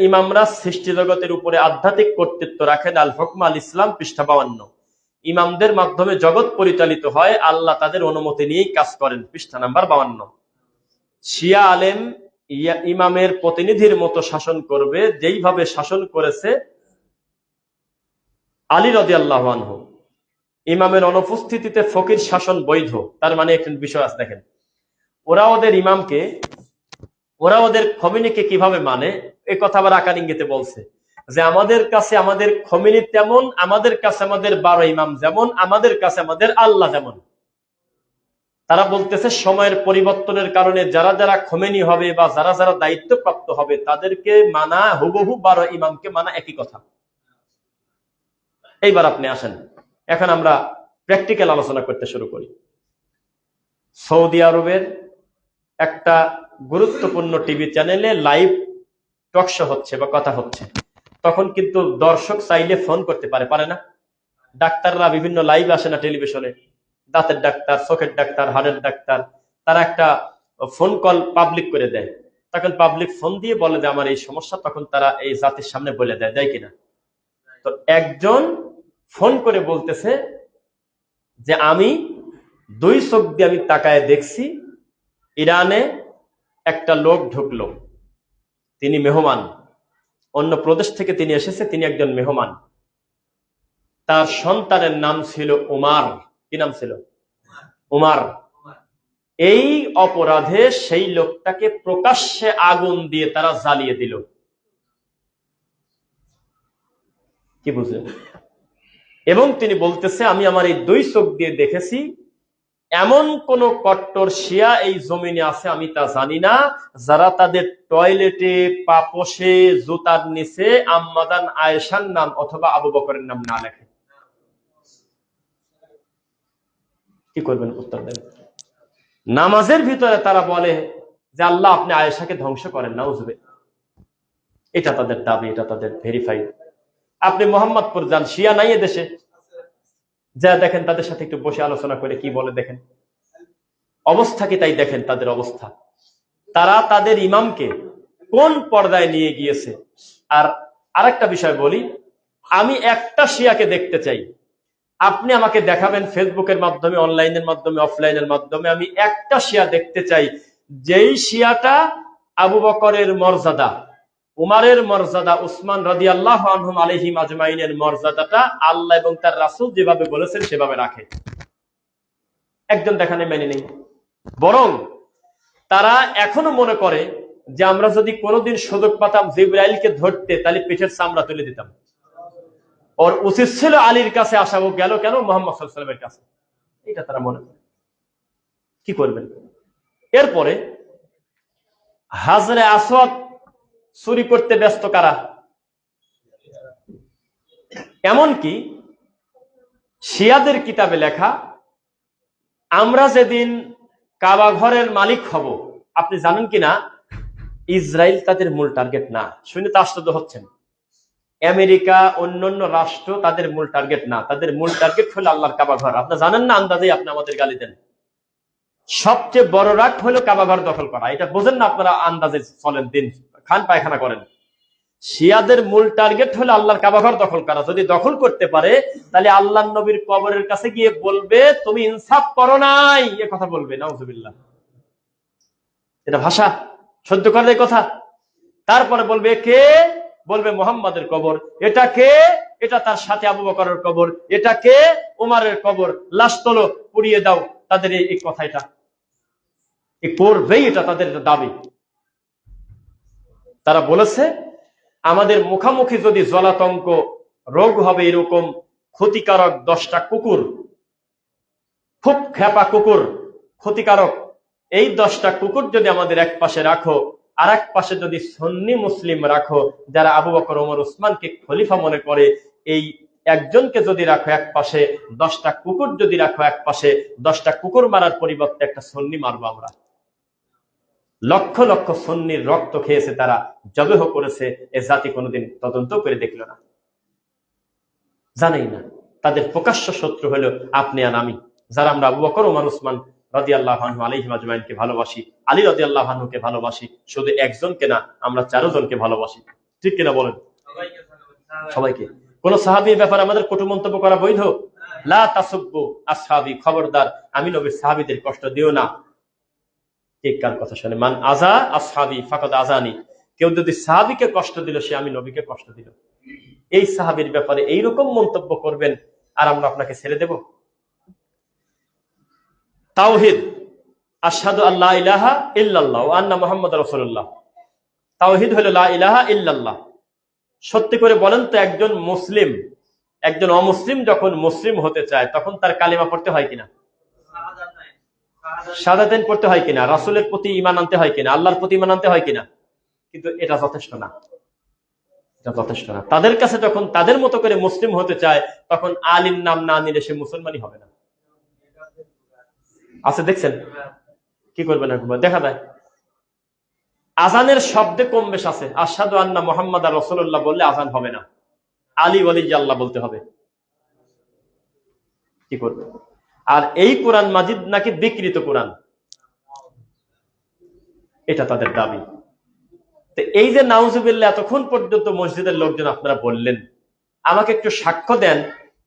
ইমামরা সৃষ্টি জগতের উপরে আধ্যাত্মিক কর্তৃত্ব রাখেন, আল হুকুম আল ইসলাম, পৃষ্ঠা 52। ইমামদের মাধ্যমে জগৎ পরিচালিত হয়, আল্লাহ তাদের অনুমতি নিয়েই কাজ করেন, পৃষ্ঠা নাম্বার 52। শিয়া আলেম ইমামের প্রতিনিধির মতো শাসন করবে, যেইভাবে শাসন করেছে আলী রাদিয়াল্লাহু আনহু। ইমামের অনুপস্থিতিতে ফকির শাসন বৈধ। তার মানে একটা বিষয় আছে, দেখেন ওরা ওদের খোমেনিকে কিভাবে মানে, এই কথা আবার আকার ইঙ্গিতে বলছে যে আমাদের কাছে আমাদের খোমেনি তেমন, আমাদের কাছে আমাদের 12 ইমাম যেমন, আমাদের কাছে আমাদের আল্লাহ যেমন। তারা বলতেছে সময়ের পরিবর্তনের কারণে যারা যারা খোমেনি হবে বা যারা যারা দায়িত্বপ্রাপ্ত হবে তাদেরকে মানা হুবহু 12 ইমামকে মানা একই কথা। এইবার আপনি আসেন, এখন আমরা প্র্যাকটিক্যাল আলোচনা করতে শুরু করি। সৌদি আরবের একটা গুরুত্বপূর্ণ টিভি চ্যানেলে লাইভ টক শো হচ্ছে বা কথা হচ্ছে, তখন কিন্তু দর্শক চাইলে ফোন করতে পারে না? ডাক্তাররা বিভিন্ন লাইভ আসে না টেলিভিশনে, দাঁতের ডাক্তার, চোখের ডাক্তার, হাড়ের ডাক্তার, তারা একটা ফোন কল পাবলিক করে দেয়। তখন পাবলিক ফোন দিয়ে বলে যে আমার এই সমস্যা, তখন তারা এই জাতির সামনে বলে দেয় কিনা? তো একজন ফোন করে বলতেছে যে আমি 2 চোখ দিয়ে আমি তাকায় দেখছি ইরানে একটা লোক ঢুকলো, তিনি মেহমান, অন্য প্রদেশ থেকে তিনি এসেছে, তিনি একজন মেহমান। তার সন্তানের নাম ছিল উমার। কি নাম ছিল? উমার। এই অপরাধে সেই লোকটাকে প্রকাশ্যে আগুন দিয়ে তারা জ্বালিয়ে দিল। কি বুঝলেন? এবং তিনি বলতেছে আমি আমার এই 2 চোখ দিয়ে দেখেছি, এমন কোন কট্টর শিয়া এই জমিনে আছে আমি তা জানি না, যারা তাদের টয়লেটে, পাপোশে, জুতার নিচে আম্মাদান আয়েশার নাম অথবা আবু বকরের নাম না লেখে। কি করবেন? উত্তর দেন। নামাজের ভিতরে তারা বলে যে আল্লাহ আপনি আয়েশাকে ধ্বংস করেন, নাউজুবিল্লাহ। এটা তাদের দাবি, এটা তাদের ভেরিফাইড। আপনি মোহাম্মদপুর যান, শিয়া নাই এদেশে, যা দেখেন তাদের সাথে একটু বসে আলোচনা করে কি বলে দেখেন। অবস্থা কি তাই দেখেন তাদের অবস্থা। তারা তাদের ইমামকে কোন পর্দায় নিয়ে গিয়েছে। আর আরেকটা বিষয় বলি, আমি একটা শিয়াকে দেখতে চাই, আপনি আমাকে দেখাবেন ফেসবুকের মাধ্যমে, অনলাইনের মাধ্যমে, অফলাইনের মাধ্যমে। আমি একটা শিয়া দেখতে চাই যেই শিয়াটা আবু বকরের মর্যাদা, উমারের মর্যাদা, উসমান রাদিয়াল্লাহু আনহুম আলাইহিম আজমাইনের মর্যাদাটা আল্লাহ এবং তার রাসূল যেভাবে বলেছেন সেভাবে রাখে। একজন দেখানে মেনে নেই। বরং তারা এখনো মনে করে যে আমরা যদি কোনোদিন সুযোগ পাতাম জিবরাইলকে ধরতে, তাহলে পিঠের চামড়া তুলে দিতাম। ওর উচিত ছিল আলীর কাছে আসা, ও গেল কেন মুহাম্মদ সাল্লাল্লাহু আলাইহি ওয়াসাল্লামের কাছে। এটা তারা মনে করে। কি করবেন? এরপরে হাজরে আসওয়াদ চুরি করতে ব্যস্ত কারা? এমনকি শিয়াদের কিতাবে লেখা, আমরা যেদিন কাবা ঘরের মালিক হব, আপনি জানেন কিনা ইসরায়েল তাদের মূল টার্গেট না। শুনে তো আশ্চর্য হচ্ছেন। আমেরিকা, অন্যান্য রাষ্ট্র তাদের মূল টার্গেট না, তাদের মূল টার্গেট হলো আল্লাহর কাবা ঘর। আপনি জানেন না? আন্দাজে আপনি আমাদের গালি দেন। সবচেয়ে বড় রাগ হলো কাবা ঘর দখল করা। এটা বোঝেন না আপনারা? আন্দাজে চলেন, দিন খান পায়খানা করেন। শিয়াদের মূল টার্গেট হলো আল্লাহর কাবা ঘর দখল করা। যদি দখল করতে পারে তাহলে আল্লাহর নবীর কবরের কাছে গিয়ে বলবে তুমি ইনসাফ করো নাই, এ কথা বলবে। নাউজুবিল্লাহ। এটা ভাষা সহ্য করে এই কথা। তারপরে বলবে কে? বলবে মুহাম্মাদের কবর। এটা কে? এটা তার সাথে আবু বকরের কবর। এটা কে? উমারের কবর। লাশ তোলো, পুড়িয়ে দাও। তাদের এই কথাটা করবেই, এটা তাদের দাবি। তারা বলেছে আমাদের মুখামুখি যদি জলাতঙ্ক রোগ হবে, এরকম ক্ষতিকারক 10টা কুকুর, খুব খেপা কুকুর, ক্ষতিকারক, এই 10টা কুকুর যদি আমাদের এক পাশে রাখো, আর এক পাশে যদি সুন্নি মুসলিম রাখো যারা আবু বকর, ওমর, উসমানকে খলিফা মনে করে, এই একজনকে যদি রাখো এক পাশে, 10টা কুকুর যদি রাখো এক পাশে, 10টা কুকুর মারার পরিবর্তে একটা সুন্নি মারবো আমরা। লক্ষ লক্ষ সুন্নির রক্ত খেয়েছে তারা, জবেহ করেছে। এ জাতি কোনোদিন তদন্ত করে দেখল না, জানেই না। তাদের প্রকাশ্য শত্রু হলো আপনি আর আমি, যারা আমরা আবু বকর, ওমর, উসমান রাদিয়াল্লাহু আনহু আলাইহিম আজমাইনকে ভালোবাসি, আলী রাদিয়াল্লাহু আনহুকে ভালোবাসি। শুধু একজনকে না, আমরা 4 জনকে ভালোবাসি। ঠিক কিনা বলেন? সবাইকে। কোন সাহাবীর ব্যাপারে আমাদের কটু মন্তব্য করা বৈধ? লা তাসুব্বু আসহাবি, খবরদার আমি নবীর সাহাবীদের কষ্ট দিও না। ঠিক কার কথা শুনে? মান আযা আসহাবি ফাকাদ আযানি, কেউ যদি সাহাবীকে কষ্ট দিল সে আমি নবীকে কষ্ট দিল। এই সাহাবীর ব্যাপারে এইরকম মন্তব্য করবেন আর আমরা আপনাকে ছেড়ে দেব? তাওহীদ, আশহাদু আল্লা ইলাহা ইল্লাল্লাহ ওয়া আন্না মুহাম্মাদুর রাসূলুল্লাহ। তাওহীদ হলো লা ইলাহা ইল্লাল্লাহ। সত্যি করে বলেন তো, একজন মুসলিম, একজন অমুসলিম যখন মুসলিম হতে চায় তখন তার কালিমা পড়তে হয় কিনা? শাহাদাতাইন পড়তে হয় কিনা? রাসূলের প্রতি ঈমান আনতে হয় কিনা? আল্লাহর প্রতি ঈমান আনতে হয় কিনা? কিন্তু এটা যথেষ্ট না, এটা যথেষ্ট না। তাদের কাছে যখন তাদের মতো করে মুসলিম হতে চায় তখন আলীর নাম না নিলে সে মুসলমানই হবে না। আছে, দেখছেন? কি করবেন? দেখা যায় আজানের শব্দে কম বেশ আছে। আশহাদু আন্না মুহাম্মাদার রাসূলুল্লাহ বললে আজান হবে না, আলী ওয়ালি আল্লাহ বলতে হবে। কি করবে? আর এই কোরআন মাজিদ নাকি বিকৃত কোরআন, এটা তাদের দাবি। তো এই যে নাউজুবিল্লাহ এতক্ষণ পর্যন্ত মসজিদের লোকজন আপনারা বললেন, আমাকে একটু সাক্ষ্য দেন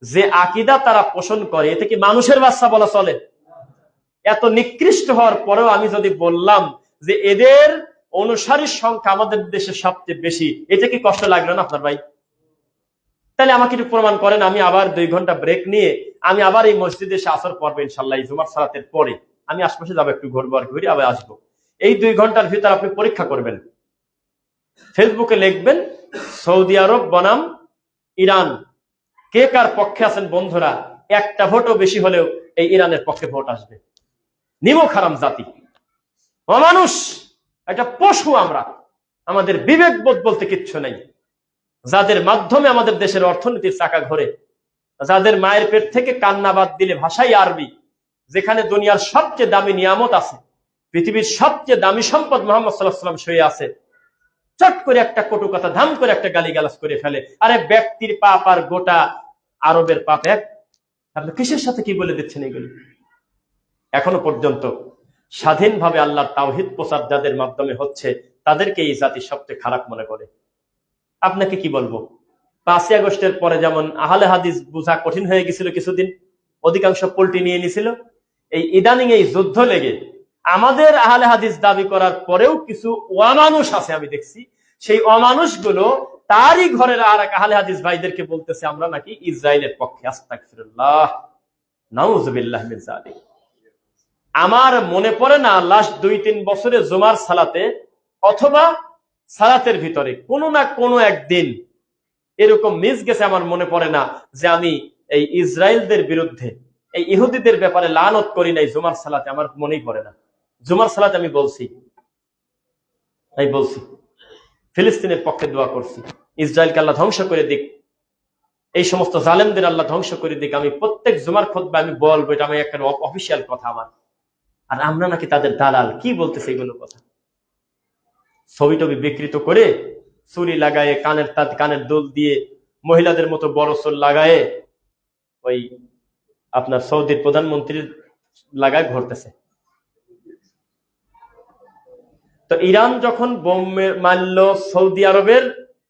যে আকীদা তারা পোষণ করে, এতে কি মানুষের বাচ্চা বলা চলে? এত নিকৃষ্ট হওয়ার পরেও আমি যদি বললাম যে এদের অনুসারীর সংখ্যা আমাদের দেশে সবচেয়ে বেশি, এটা কি কষ্ট লাগলো না আপনার ভাই? তাহলে আমাকে একটু প্রমাণ করেন। আমি আবার 2 ঘন্টা ব্রেক নিয়ে আমি আবার এই মসজিদে এসে আসর পড়বো ইনশাল্লাহ। এই জুমার সালাতের পরে আমি আশপাশে যাবো, একটু ঘুরবো, আর ঘুরে আবার আসবো। এই 2 ঘন্টার ভিতর আপনি পরীক্ষা করবেন, ফেসবুকে লিখবেন সৌদি আরব বনাম ইরান, কে কার পক্ষে আছেন বন্ধুরা। একটা ভোটও বেশি হলেও এই ইরানের পক্ষে ভোট আসবে। নিমক হারাম জাতি, অমানুষ, একটা পশু আমরা। আমাদের বিবেকবোধ বলতে কিচ্ছু নেই। যাদের মাধ্যমে আমাদের দেশের অর্থনীতির চাকা ঘোরে, যাদের মায়ের পেট থেকে কান্না বাদ দিলে ভাষাই আরবি, যেখানে দুনিয়ার সবচেয়ে দামি নিয়ামত আছে, পৃথিবীর সবচেয়ে দামি সম্পদ মুহাম্মদ সাল্লাল্লাহু আলাইহি ওয়াসাল্লাম শুয়ে আছে, চট করে একটা কটু কথা, ধাম করে একটা গালিগালাজ করে ফেলে। আরে ব্যক্তির পাপ আর গোটা আরবের পাপ এক? আপনি কিসের সাথে কি বলে দিচ্ছেন এগুলো? এখনো পর্যন্ত স্বাধীনভাবে আল্লাহর তাওহীদ প্রচার যাদের মাধ্যমে হচ্ছে, তাদেরকে এই জাতি সবচেয়ে খারাপ মনে করে। আপনাকে কি বলবো, 5ই আগস্টের পরে যেমন আহলে হাদিস বোঝা কঠিন হয়ে গেছিল কিছুদিন, অধিকাংশ পল্টি নিয়ে নিছিল, এই ইদানিং এই যুদ্ধ লেগে আমাদের আহলে হাদিস দাবি করার পরেও কিছু অমানুষ আছে, আমি দেখছি সেই অমানুষগুলো তারই ঘরের আর এক আহলে হাদিস ভাইদেরকে বলতেছে আমরা নাকি ইসরায়েলের পক্ষে। আস্তাগফিরুল্লাহ, নাউযুবিল্লাহ মিন যালিক। আমার মনে পড়ে না লাস্ট 2-3 বছরে জুমার সালাতে অথবা সালাতের ভিতরে কোনো না কোনো একদিন এরকম মিস গেছে, আমার মনে পড়ে না যে আমি এই ইসরায়েলদের বিরুদ্ধে, এই ইহুদিদের ব্যাপারে লানত করি নাই জুমার সালাতে, আমার মনেই পড়ে না। জুমার সালাতে আমি বলছি ফিলিস্তিনের পক্ষে দোয়া করছি, ইসরায়েলকে আল্লাহ ধ্বংস করে দিক, এই সমস্ত জালেমদের আল্লাহ ধ্বংস করে দিক। আমি প্রত্যেক জুমার খুতবা আমি বলবো, এটা আমি একটা অফিসিয়াল কথা আমার। আর আমরা নাকি তাদের দালাল, কি বলতেছে এগুলো কথা? ছবি টবি বিকৃত করে, চুরি লাগায়ে, কানের দুল দিয়ে, মহিলাদের মতো বড় চুল লাগায়ে, ওই আপনার সৌদির প্রধানমন্ত্রীর লাগায় ঘুরতেছে। তো ইরান যখন বোম মারল সৌদি আরবের,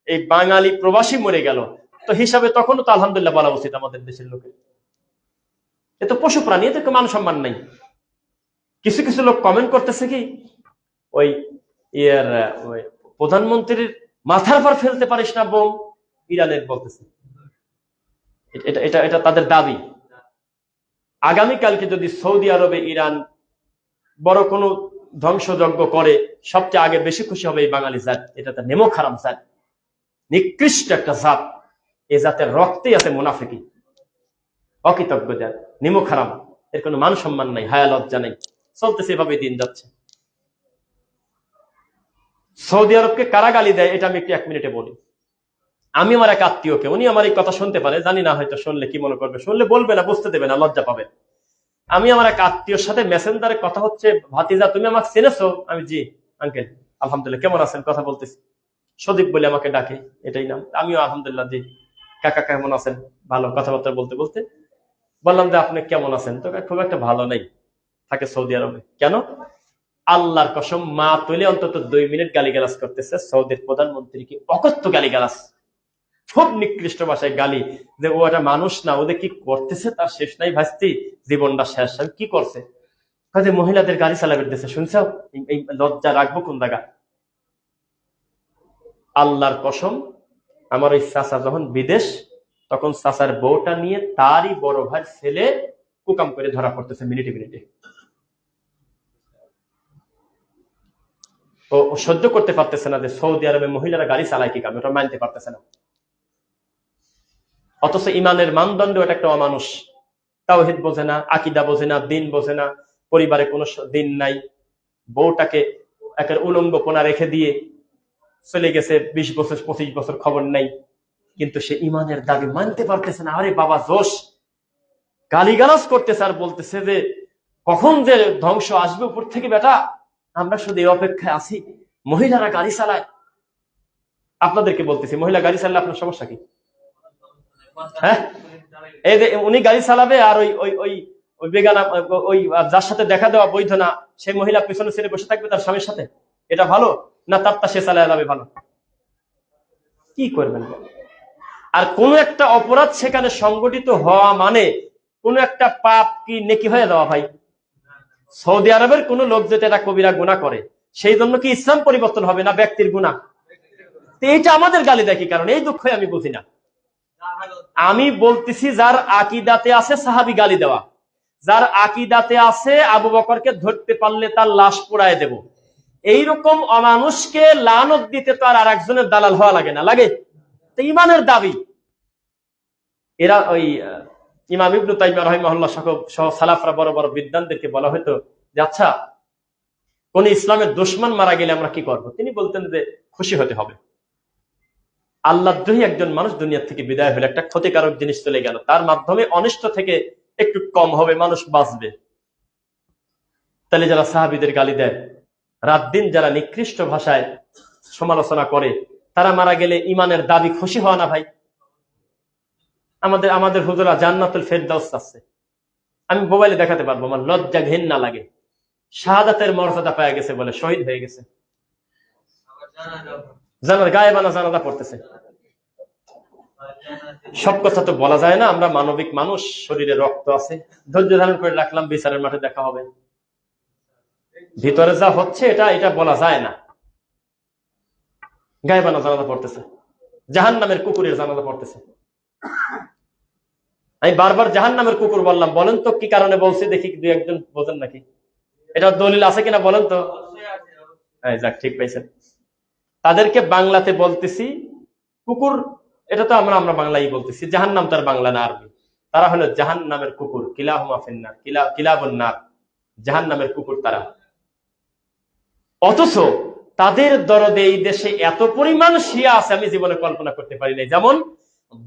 এই বাঙালি প্রবাসী মরে গেল, তো হিসাবে তখনও তো আলহামদুলিল্লাহ বলা উচিত আমাদের দেশের লোকের। এ তো পশু প্রাণী, এদেরকে মান সম্মান নাই। কিছু কিছু লোক কমেন্ট করতেছে কি, ওই প্রধানমন্ত্রীর মাথার পর ফেলতে পারিস না বোম, ইরানের বলতেছে। এটা তাদের দাবি। আগামীকালকে যদি সৌদি আরবে ইরান বড় কোনো ধ্বংসযজ্ঞ করে, সবচেয়ে আগে বেশি খুশি হবে এই বাঙালি জাত। এটা তো নেমো খারাপ জাত, নিকৃষ্ট একটা জাত। এ জাতের রক্তেই আছে মুনাফিকি, অকৃতজ্ঞ জাত, নেমো খারাপ। এর কোনো মান সম্মান নাই, হায়া লজ্জা নেই। চলতেছে এভাবে দিন যাচ্ছে। সৌদি আরবকে কারা গালি দেয় এটা আমি একটু 1 মিনিটে বলি। আমি আমার এক আত্মীয়কে, উনি আমার এই কথা শুনতে পারে, জানি না হয়তো শুনলে কি মনে করবে, শুনলে বলবে না, বুঝতে দেবে না, লজ্জা পাবে। আমি আমার এক আত্মীয়র সাথে মেসেঞ্জারে কথা হচ্ছে, ভাতিজা তুমি আমাকে চিনেছো? আমি জি আঙ্কেল, আলহামদুলিল্লাহ, কেমন আছেন? কথা বলতেছি, সদীপ বলে আমাকে ডাকে, এটাই নাম। আমিও আলহামদুলিল্লাহ জি, কাকা কেমন আছেন? ভালো। কথাবার্তা বলতে বলতে বললাম যে আপনি কেমন আছেন? তো খুব একটা ভালো নেই, থাকে সৌদি আরবে। কেন? আল্লাহর কসম, মা তুলে অন্তত 2 মিনিট গালিগালাজ করতেছে সৌদির প্রধানমন্ত্রীকে, অকথ্য গালিগালাজ, খুব নিকৃষ্ট ভাষায় গালি, যে ও একটা মানুষ না, ওদের কি করতেছে তার শেষ নাই ভাস্তি, জীবনটা শেষ। কি করছে? কাজে মহিলাদের গাড়ি চালাবে দিতেছে, শুনছ? এই লজ্জা রাখবো কোন জায়গা? আল্লাহর কসম, আমার ওই চাচা যখন বিদেশ, তখন চাচার বউটা নিয়ে তারই বড় ভাই ছেলে কুকাম করে ধরা পড়তেছে মিনিটে মিনিটে। ও সহ্য করতে পারতেছে না যে সৌদি আরবে মহিলারা গাড়ি চালায় কি কাম, ওটা মানতে পারতেছে না। অথচ ইমানের মানদণ্ড এটা একটা অমানুষ, তাওহীদ বোঝে না, আকীদা বোঝে না, দিন বোঝে না, পরিবারে কোনো দিন নাই, বউটাকে একের উলঙ্গপনা রেখে দিয়ে চলে গেছে 20 বছর 25 বছর, খবর নাই, কিন্তু সে ইমানের দাবি মানতে পারতেছে না। আরে বাবা জোশ, গালিগালাজ করতেছে আর বলতেছে যে কখন যে ধ্বংস আসবে উপর থেকে, বেটা আমরা শুধু এই অপেক্ষায় আছি। মহিলারা গাড়ি চালায়, আপনাদেরকে বলতেছি, মহিলা গাড়ি চালালে আপনার সমস্যা কি? হ্যাঁ, এই যে উনি গাড়ি চালাবে আর ওই ওই ওই ওই বেগানা, ওই যার সাথে দেখা দেওয়া বৈধ না, সেই মহিলা পিছনে ছেড়ে বসে থাকবে তার স্বামীর সাথে, এটা ভালো না? তারটা সে চালায় যাবে ভালো? কি করবেন? আর কোন একটা অপরাধ সেখানে সংগঠিত হওয়া মানে কোন একটা পাপ কি নেকি হয়ে যাওয়া ভাই? সৌদি আরবের কোন লোক যেটা এটা কবিরা গুনাহ করে, সেই জন্য কি ইসলাম পরিবর্তন হবে না ব্যক্তির গুনাহ? এইটা আমাদের গালি দেখি, কারণ এই দুঃখ আমি বুঝি না। আমি বলতেছি যার আকীদাতে আছে সাহাবী গালি দেওয়া, যার আকীদাতে আছে আবু বকরকে ধরতে পারলে তার লাশ পোড়ায় দেব, এইরকম অমানুষকে লানত দিতে তো আর আরেকজনের দালাল হওয়া লাগে না? লাগে? তো ইমানের দাবি। এরা ওই ইমাম ইবনে তাইমিয়া রাহিমাহুল্লাহ সহ সালাফরা বড় বড় বিদ্বানদেরকে বলা হতো যে আচ্ছা, কোন ইসলামের দুশমন মারা গেলে আমরা কি করব? তিনি বলতেন যে খুশি হতে হবে। আল্লাহদ্রোহী একজন মানুষ দুনিয়া থেকে বিদায় হলে একটা ক্ষতিকারক জিনিস চলে গেল, তার মাধ্যমে অনিষ্ট থেকে একটু কম হবে, মানুষ বাঁচবে। তাহলে যারা সাহাবীদের গালি দেয়, রাত দিন যারা নিকৃষ্ট ভাষায় সমালোচনা করে, তারা মারা গেলে ইমানের দাবি খুশি হওয়া না ভাই? আমাদের হুজুরা জান্নাতুল ফেরদাউস আছে, আমি মোবাইলে দেখাতে পারবো, আমার লজ্জা ঘেন্না লাগে। শাহাদাতের মর্যাদা পাওয়া গেছে বলে শহীদ হয়ে গেছে, জানার গায়েবানা জানাজা পড়তেছে। সব কথা তো বলা যায় না, আমরা মানবিক মানুষ, শরীরে রক্ত আছে, ধৈর্য ধারণ করে রাখলাম, বিচারের মাঠে দেখা হবে। ভিতরে যা হচ্ছে এটা বলা যায় না। গায়েবানা জানাজা পড়তেছে, জাহান্নামের কুকুরের জানাজা পড়তেছে। আমি বারবার জাহান্নামের কুকুর বললাম, বলেন তো কি কারণে বলছি, দেখি দু একজন বোঝেন নাকি, এটা দলিল আছে কিনা বলেন তো। যাক, ঠিক পাইছেন। তাদেরকে বাংলাতে বলতেছি কুকুর, এটা তো আমরা বাংলাই বলতেছি, জাহান্নাম তার বাংলা না আরবি। তারা হলো জাহান্নামের কুকুর, কিলাহুমা ফিন্নার, কিলাবুন নার, জাহান্নামের কুকুর তারা। অথচ তাদের দরদে এই দেশে এত পরিমাণ শিয়া আছে আমি জীবনে কল্পনা করতে পারি নাই। যেমন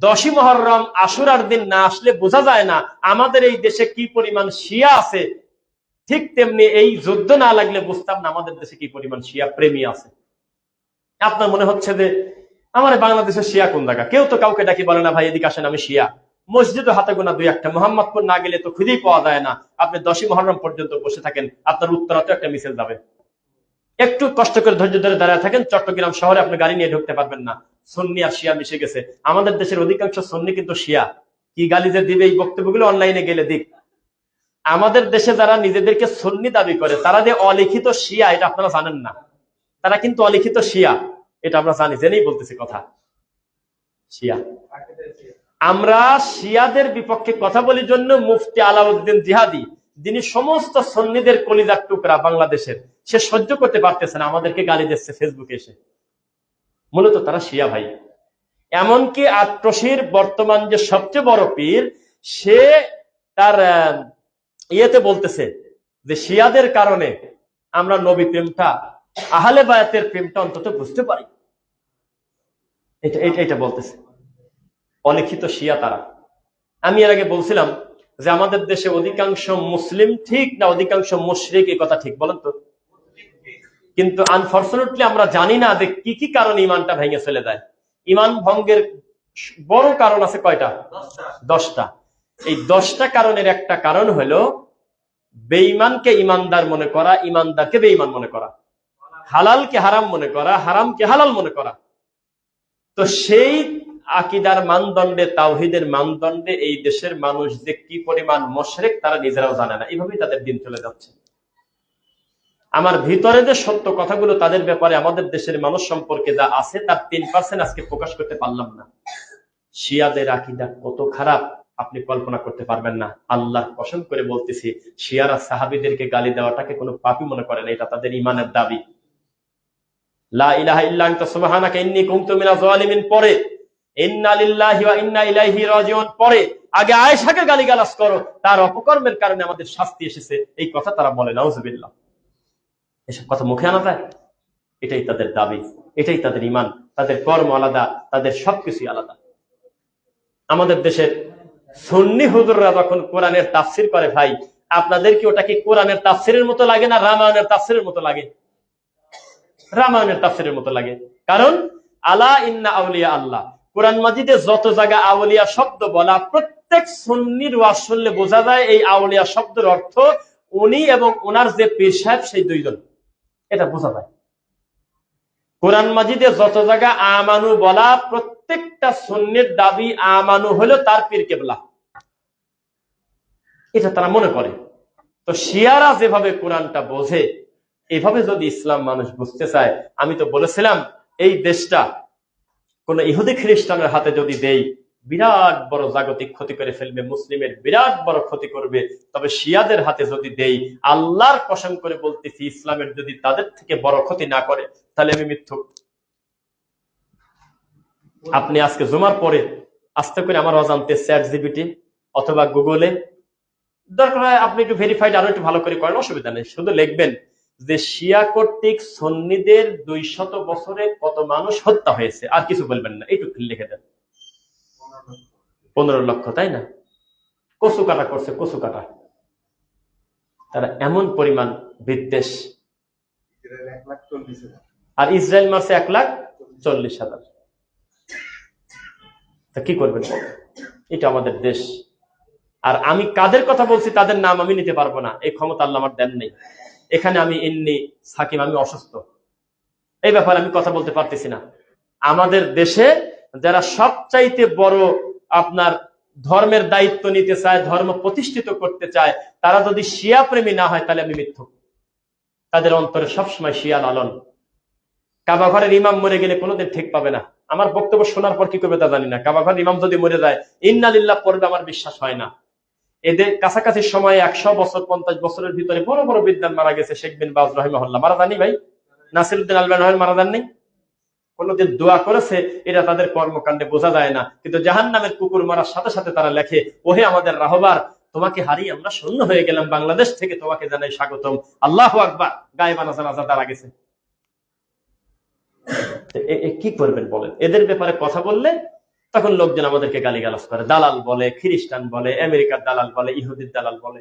10ই মুহররম আশুরার দিন না আসলে বোঝা যায় না আমাদের এই দেশে কি পরিমাণ শিয়া আছে, ঠিক তেমনি এই যুদ্ধ না লাগলে বুঝতাম না আমাদের দেশে কি পরিমাণ শিয়া প্রেমী আছে। আপনার মনে হচ্ছে যে আমার বাংলাদেশের শিয়া কোন জায়গা, কেউ তো কাউকে ডাকি বলে না ভাই এদিকে আসেন আমি শিয়া। মসজিদও হাতে গোনা দুই একটা, মোহাম্মদপুর না গেলে তো খুঁজেই পাওয়া যায় না। আপনি 10ই মুহররম পর্যন্ত বসে থাকেন, আপনার উত্তরাতে একটা মিছিল যাবে। একটু কষ্ট করে ধৈর্য ধরে দাঁড়ায় থাকেন, চট্টগ্রাম শহরে আপনি গাড়ি নিয়ে ঢুকতে পারবেন না। সুন্নি আর শিয়া মিশে গেছে। আমাদের দেশের অধিকাংশ সুন্নি কিন্তু শিয়া। কি গালি যে দিবে এই বক্তব্যগুলো অনলাইনে গেলে দিক। আমাদের দেশে যারা নিজেদেরকে সুন্নি দাবি করে তারা যে অলিখিত শিয়া এটা আপনারা জানেন না। তারা কিন্তু অলিখিত শিয়া, এটা আমরা জানি, জেনেই বলতেছি কথা। শিয়া, আমরা শিয়াদের বিপক্ষে কথা বলির জন্য মুফতি আলাউদ্দিন জিহাদি, যিনি সমস্ত সুন্নিদের কলিজার টুকরা বাংলাদেশের, সে সহ্য করতে পারতেছে না আমাদেরকে গালি দিচ্ছে ফেসবুকে এসে। মূলত তারা শিয়া ভাই। এমনকি আট্রসির বর্তমান যে সবচেয়ে বড় পীর, সে তার ইয়েতে বলতেছে যে শিয়াদের কারণে আমরা নবী প্রেমটা, আহলে বায়াতের প্রেমটা অন্তত বুঝতে পারি। এটা বলতেছে। অলিখিত শিয়া তারা। আমি এর আগে বলছিলাম যে আমাদের দেশে অধিকাংশ মুসলিম ঠিক না অধিকাংশ মুশরিক, এই কথা ঠিক বলেন তো? কিন্তু আনফরচুনেটলি আমরা জানি না যে কি কি কারণে ইমানটা ভেঙে চলে যায়। ইমান ভঙ্গের বড় কারণ আছে কয়টা? 10টা। এই 10টা কারণের একটা কারণ হলো বেঈমানকে ইমানদার মনে করা, ইমানদারকে বেঈমান মনে করা, হালালকে হারাম মনে করা, হারামকে হালাল মনে করা। তো সেই আকিদার মানদণ্ডে, তাওহীদের মানদণ্ডে এই দেশের মানুষ যে কি পরিমাণ মুশরিক তারা নিজেরাও জানে না। এইভাবেই তাদের দিন চলে যাচ্ছে। আমার ভিতরে যে সত্য কথাগুলো তাদের ব্যাপারে আমাদের দেশের মানুষ সম্পর্কে যা আছে তার 3% আজকে প্রকাশ করতে পারলাম না। শিয়াদের আকীদা কত খারাপ আপনি কল্পনা করতে পারবেন না। আল্লাহ কসম করে বলতেছি, শিয়ারা সাহাবীদেরকে গালি দেওয়াটাকে কোনো পাপী মনে করে না, এটা তাদের ঈমানের দাবি। লা ইলাহা ইল্লা আনতা সুবহানাকা ইন্নী কুনতু মিনাজ জালিমিন পরে, ইন্না লিল্লাহি ওয়া ইন্না ইলাইহি রাজিউন পরে আগে আয়েশাকে গালিগালাজ করো, তার অপকর্মের কারণে আমাদের শাস্তি এসেছে, এই কথা তারা বলে। নাউজুবিল্লাহ। এসব কথা মুখে আনা যায়? এটাই তাদের দাবি, এটাই তাদের ঈমান। তাদের কর্ম আলাদা, তাদের সবকিছুই আলাদা। আমাদের দেশের সুন্নি হুজুররা যখন কোরআনের তাফসির করে, ভাই আপনাদের কি ওটা কি কোরআনের তাফসিরের মতো লাগে না রামায়ণের তাফসিরের মতো লাগে? রামায়ণের তাফসিরের মতো লাগে। কারণ আলা ইন্না আউলিয়া আল্লাহ, কোরআন মাজিদে যত জায়গা আউলিয়া শব্দ বলা, প্রত্যেক সুন্নির ওয়াজ শুনলে বোঝা যায় এই আউলিয়া শব্দের অর্থ উনি এবং ওনার যে পীর সাহেব সেই দুইজন, এটা বোঝা যায়। কোরআন মাজিদে যত জায়গা আমানু বলা, প্রত্যেকটা সুন্নির দাবি আমানু হলো তার পীর কেবলা, এটা তারা মনে করে। তো শিয়ারা যেভাবে কোরআনটা বোঝে, এভাবে যদি ইসলাম মানুষ বুঝতে চায়, আমি তো বলেছিলাম এই দেশটা কোন ইহুদি খ্রিস্টানের হাতে যদি দেই, বিরাট বড় জাগতিক ক্ষতি করে ফেলবে, মুসলিমের বিরাট বড় ক্ষতি করবে। তবে শিয়াদের হাতে যদি দেই, আল্লাহর কসম করে বলতেছি, ইসলামের যদি তাদের থেকে বড় ক্ষতি না করে, তাহলে আমি মিথ্যুক। আপনি আজকে জুমার পরে আস্তে করে আমার অজান্তে ChatGPT অথবা গুগলে, দরকার হয় আপনি একটু ভেরিফাইড আরো একটু ভালো করে করেন, অসুবিধা নেই, শুধু লিখবেন যে শিয়া কর্তৃক সুন্নিদের 200 বছরে কত মানুষ হত্যা হয়েছে, আর কিছু বলবেন না, এইটুকু লিখে দেন। 15 লক্ষ, তাই না? কচু কাটা করছে, কচু কাটা। তারা এমন পরিমাণ বিদ্বেষ। আর ইসরায়েল মারছে 1,40,000। তা কি করবেন? এটা আমাদের দেশ। আর আমি কাদের কথা বলছি তাদের নাম আমি নিতে পারবো না, এই ক্ষমতা আল্লাহ আমার দেন নেই। এখানে আমি ইন্নি সাকিম, আমি অসুস্থ, এই ব্যাপারে আমি কথা বলতে পারতেছি না। আমাদের দেশে যারা সবচাইতে বড় আপনার ধর্মের দায়িত্ব নিতে চায়, ধর্ম প্রতিষ্ঠিত করতে চায়, তারা যদি শিয়া প্রেমী না হয় তাহলে আমি মিথ্যুক। তাদের অন্তরে সবসময় শিয়া লালন। কাবা ঘরের ইমাম মরে গেলে কোনোদিন ঠিক পাবে না। আমার বক্তব্য শোনার পর কি করবে তা জানি না। কাবা ঘরের ইমাম যদি মরে যায় ইন্না লিল্লাহ পড়বে, আমার বিশ্বাস হয় না। এদের কাছাকাছি সময়ে 100 বছর 50 বছরের ভিতরে বড় বড় বিদ্বান মারা গেছে। শেখ বিন বাজ রাহিমাহুল্লাহ মারা যাননি ভাই? নাসিরউদ্দিন আলবানী মারা যাননি? কোনদিন দোয়া করেছে? এটা তাদের কর্মকাণ্ডে বোঝা যায় না। কিন্তু জাহান্নামের কুকুর মারার সাথে সাথে তারা লেখে, ওহে আমাদের রাহবার, তোমাকে হারিয়ে আমরা শূন্য হয়ে গেলাম, বাংলাদেশ থেকে তোমাকে জানাই স্বাগতম, আল্লাহু আকবার। গায়েবানা জানাজা তারা গেছে। কি করবেন বলেন? এদের ব্যাপারে কথা বললে তখন লোকজন আমাদেরকে গালিগালাজ করে, দালাল বলে, খ্রিস্টান বলে, আমেরিকার দালাল বলে, ইহুদির দালাল বলে।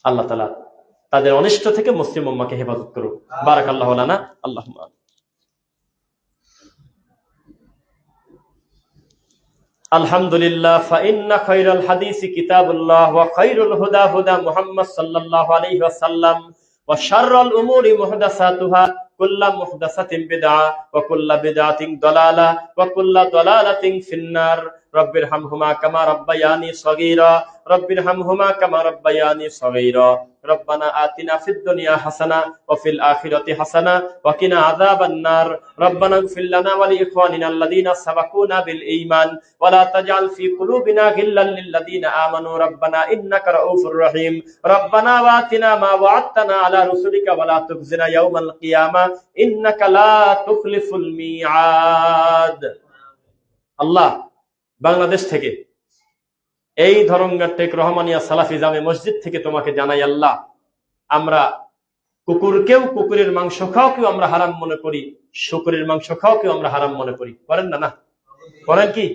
আল্লাহ তাআলা তাদের অনিষ্ট থেকে মুসলিম উম্মাহকে হেফাজত করুক। বারাকাল্লাহু লানা। আল্লাহুম্মা। আলহামদুলিল্লাহ। ফাইন্না খায়রাল হাদিসি কিতাবুল্লাহ ওয়া খায়রুল হুদা হুদা মুহাম্মদ সাল্লাল্লাহু আলাইহি ওয়াসাল্লাম ওয়া শাররুল উমুরি মুহদাসাতুহা কুল্লু মুহদাসাতিন বিদআ ওয়া কুল্লু বিদআতিন দালালা ওয়া কুল্লু দালালাতিন ফিন্নার। রব্বিরহামহুমা কামা রাব্বায়ানি সগীরা রব্বিরহামহুমা কামা রাব্বায়ানি সগীরা। রব্বানা আতিনা ফিদ দুনিয়া হাসানা ওয়া ফিল আখিরাতি হাসানা ওয়া কিনা আযাবান নার। রব্বানা ইগফির লানা ওয়া লিইখওয়ানিনা আল্লাযীনা সাবাকুনা বিল ঈমান ওয়া লা তাজআল ফি কুলুবিনা গিল্লাল লিল লাযীনা আমানু রব্বানা ইন্নাকা রাউফুর রহিম। রব্বানা ওয়া আতিনা মা ওয়া'আদতানা আলা রুসুলিকা ওয়া লা তুখজিনা ইয়াওমাল কিয়ামা ইন্নাকা লা তুখলিফুল মিআদ। আল্লাহ, বাংলাদেশ থেকে এই ধরঙ্গার টেক রহমানিয়া সালাফি জামে মসজিদ থেকে তোমাকে জানাই আল্লাহ, আমরা কুকুরকেও, কুকুরের মাংস খাওয়াকেও আমরা হারাম মনে করি, শুকরের মাংস খাওয়াকেও আমরা হারাম মনে করি। করেন না? না করেন কি?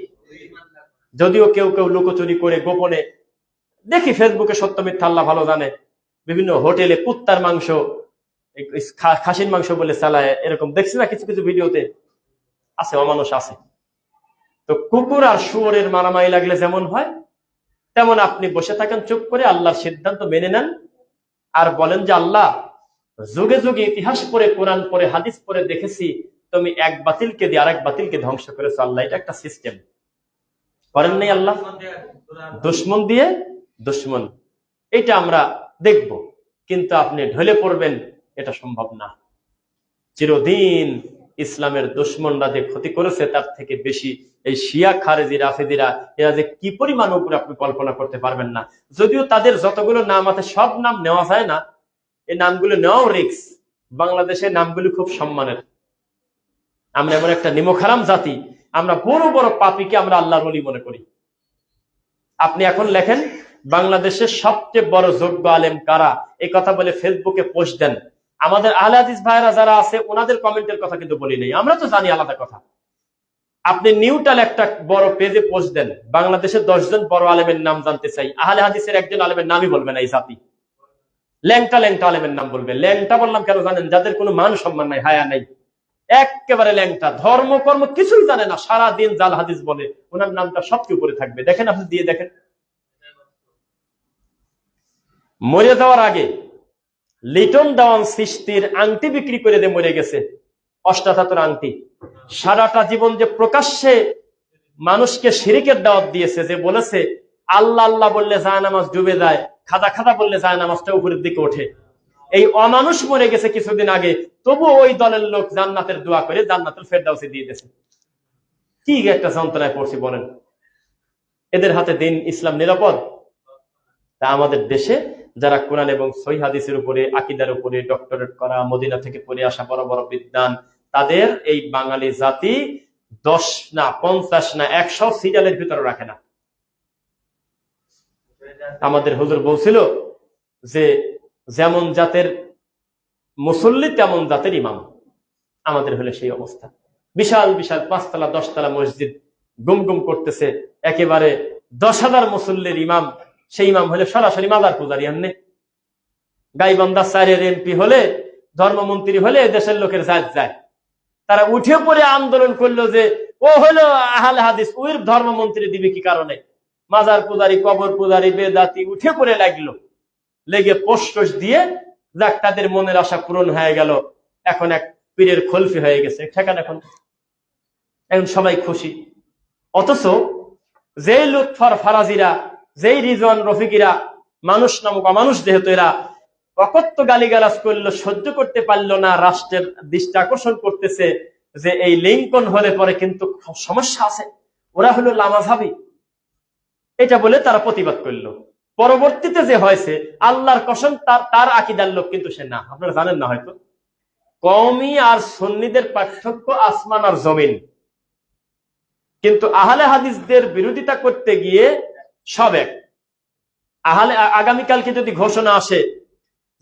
যদিও কেউ কেউ লুকোচুরি করে গোপনে, দেখি ফেসবুকে সত্য মিথ্যা আল্লাহ ভালো জানে, বিভিন্ন হোটেলে কুত্তার মাংস, খাসির মাংস বলে চালায়, এরকম দেখছি না কিছু কিছু ভিডিওতে। আছে, অমানুষ আছে। তো কুকুর আর শুয়োরের মারামারি লাগলে যেমন হয়, তেমন আপনি বসে থাকেন চুপ করে, আল্লাহর সিদ্ধান্ত মেনে নেন আর বলেন যে আল্লাহ, যুগে যুগে ইতিহাস পড়ে, কোরআন পড়ে, হাদিস পড়ে দেখেছি তুমি এক বাতিলকে দিয়ে আরেক বাতিলকে ধ্বংস করেছো। আল্লাহ, এটা একটা সিস্টেম। করেন নাই আল্লাহ? দুশ্মন দিয়ে দুশ্মন, এটা আমরা দেখব, কিন্তু আপনি ঢলে পড়বেন, এটা সম্ভব না। চিরদিন ইসলামের দুশ্মনরা যে ক্ষতি করেছে তার থেকে বেশি এই শিয়া, খারেজি, রাফেদিরা, এরা যে কি পরিমাণ উপরে আপনি কল্পনা করতে পারবেন না। যদিও তাদের যতগুলো নাম আছে সব নাম নেওয়া যায় না, এই নামগুলো নেওয়াও রিস্ক। বাংলাদেশের নামগুলি খুব সম্মানের। আমরা এমন একটা নিমকহারাম জাতি, আমরা বড় বড় পাপীকে আমরা আল্লাহর ওলি মনে করি। আপনি এখন লেখেন বাংলাদেশের সবচেয়ে বড় যোগ্য আলেম কারা, এই কথা বলে ফেসবুকে পোস্ট দেন। আমাদের আহলে হাদিস ভাইরা যারা আছে ওনাদের কমেন্টের কথা কিন্তু বলি নাই, আমরা তো জানি আলাদা কথা। আপনি নিউট্রাল একটা বড় পেজে পোস্ট দেন, বাংলাদেশে 10 জন বড় আলেমের নাম জানতে চাই, আহলে হাদিসের একজন আলেমের নামই বলবে না এই জাতি। ল্যাংটা ল্যাংটা আলেমের নাম বলবে। ল্যাংটা বললাম কেন জানেন? যাদের কোনো মান সম্মান নাই, হায়া নাই, একেবারে ল্যাংটা, ধর্ম কর্ম কিছুই জানে না, সারা দিন জাল হাদিস বলে, ওনার নামটা সবচেয়ে উপরে থাকবে। দেখেন, আপনি দিয়ে দেখেন। মরে যাওয়ার আগে লিটন দেওয়ান সৃষ্টির আংটি বিক্রি করে দিয়ে মরে গেছে, অষ্টাধাতুর আংটি। সারাটা জীবন যে প্রকাশ্যে মানুষকে শিরিকের দাওয়াত দিয়েছে, যে বলেছে আল্লাহ আল্লাহ বললে জায়নামাজ ডুবে যায়, খাদা খাদা বললে জায়নামাজটা উপরের দিকে ওঠে, এই অমানুষ মরে গেছে কিছুদিন আগে, তবু ওই দলের লোক জান্নাতের দোয়া করে জান্নাতুল ফেরদাউসে দিয়ে দিয়েছে। কি একটা যন্ত্রণায় পড়ছি বলেন? এদের হাতে দিন ইসলাম নিরাপদ? তা আমাদের দেশে যারা কোরআন এবং সহিহ হাদিসের উপরে, আকীদার উপরে ডক্টরেট করা, মদিনা থেকে পড়ে আসা বড় বড় বিদ্বান, তাদের এই বাঙালি জাতি 10 না 50 না 100 সিরিয়ালের ভিতরে রাখে না। আমাদের হুজুর বলছিল যে যেমন জাতের মুসল্লি তেমন জাতের ইমাম। আমাদের হলে সেই অবস্থা। বিশাল বিশাল 5 তলা 10 তলা মসজিদ গুম গুম করতেছে, একেবারে 10,000 মুসল্লির ইমাম, সেই ইমাম হলে সরাসরি মাজার পূজারি। এমনি গাইবান্ধা 4-এর এমপি হলে, ধর্মমন্ত্রী হলে দেশের লোকের জাত যায়। তারা উঠে পড়ে আন্দোলন করলো যে ও হলো আহলে হাদিস, ওই ধর্মমন্ত্রী দিবে কি কারণে? মাজার পূজারি, কবর পূজারি, বেদাতি উঠে পড়ে লাগলো, লেগে পোস্ট দিয়ে যাক তাদের মনের আশা পূরণ হয়ে গেল। এখন এক পীরের খলফি হয়ে গেছে ঠেকান, এখন সবাই খুশি। অথচ যেই লুৎফর ফারাজিরা, যেই রিজওয়ান রফিকিরা মানুষ নামক অমানুষ, যেহেতু এরা অকথ্য গালিগালাজ করলো, সহ্য করতে পারলো না, রাষ্ট্রের দৃষ্টি আকর্ষণ করতেছে যে এই লিঙ্কন হলে পরে কিন্তু সমস্যা আছে, ওরা হলো লামাঝাবি, এটা বলে তারা প্রতিবাদ করলো। পরবর্তীতে যে হয়েছে, আল্লাহর কসম তার আকীদার লোক কিন্তু সে না। আপনারা জানেন না হয়তো, কওমি আর সুন্নিদের পার্থক্য আসমান আর জমিন। কিন্তু আহলে হাদিসদের বিরোধিতা করতে গিয়ে সব এক। আগামীকালকে যদি ঘোষণা আসে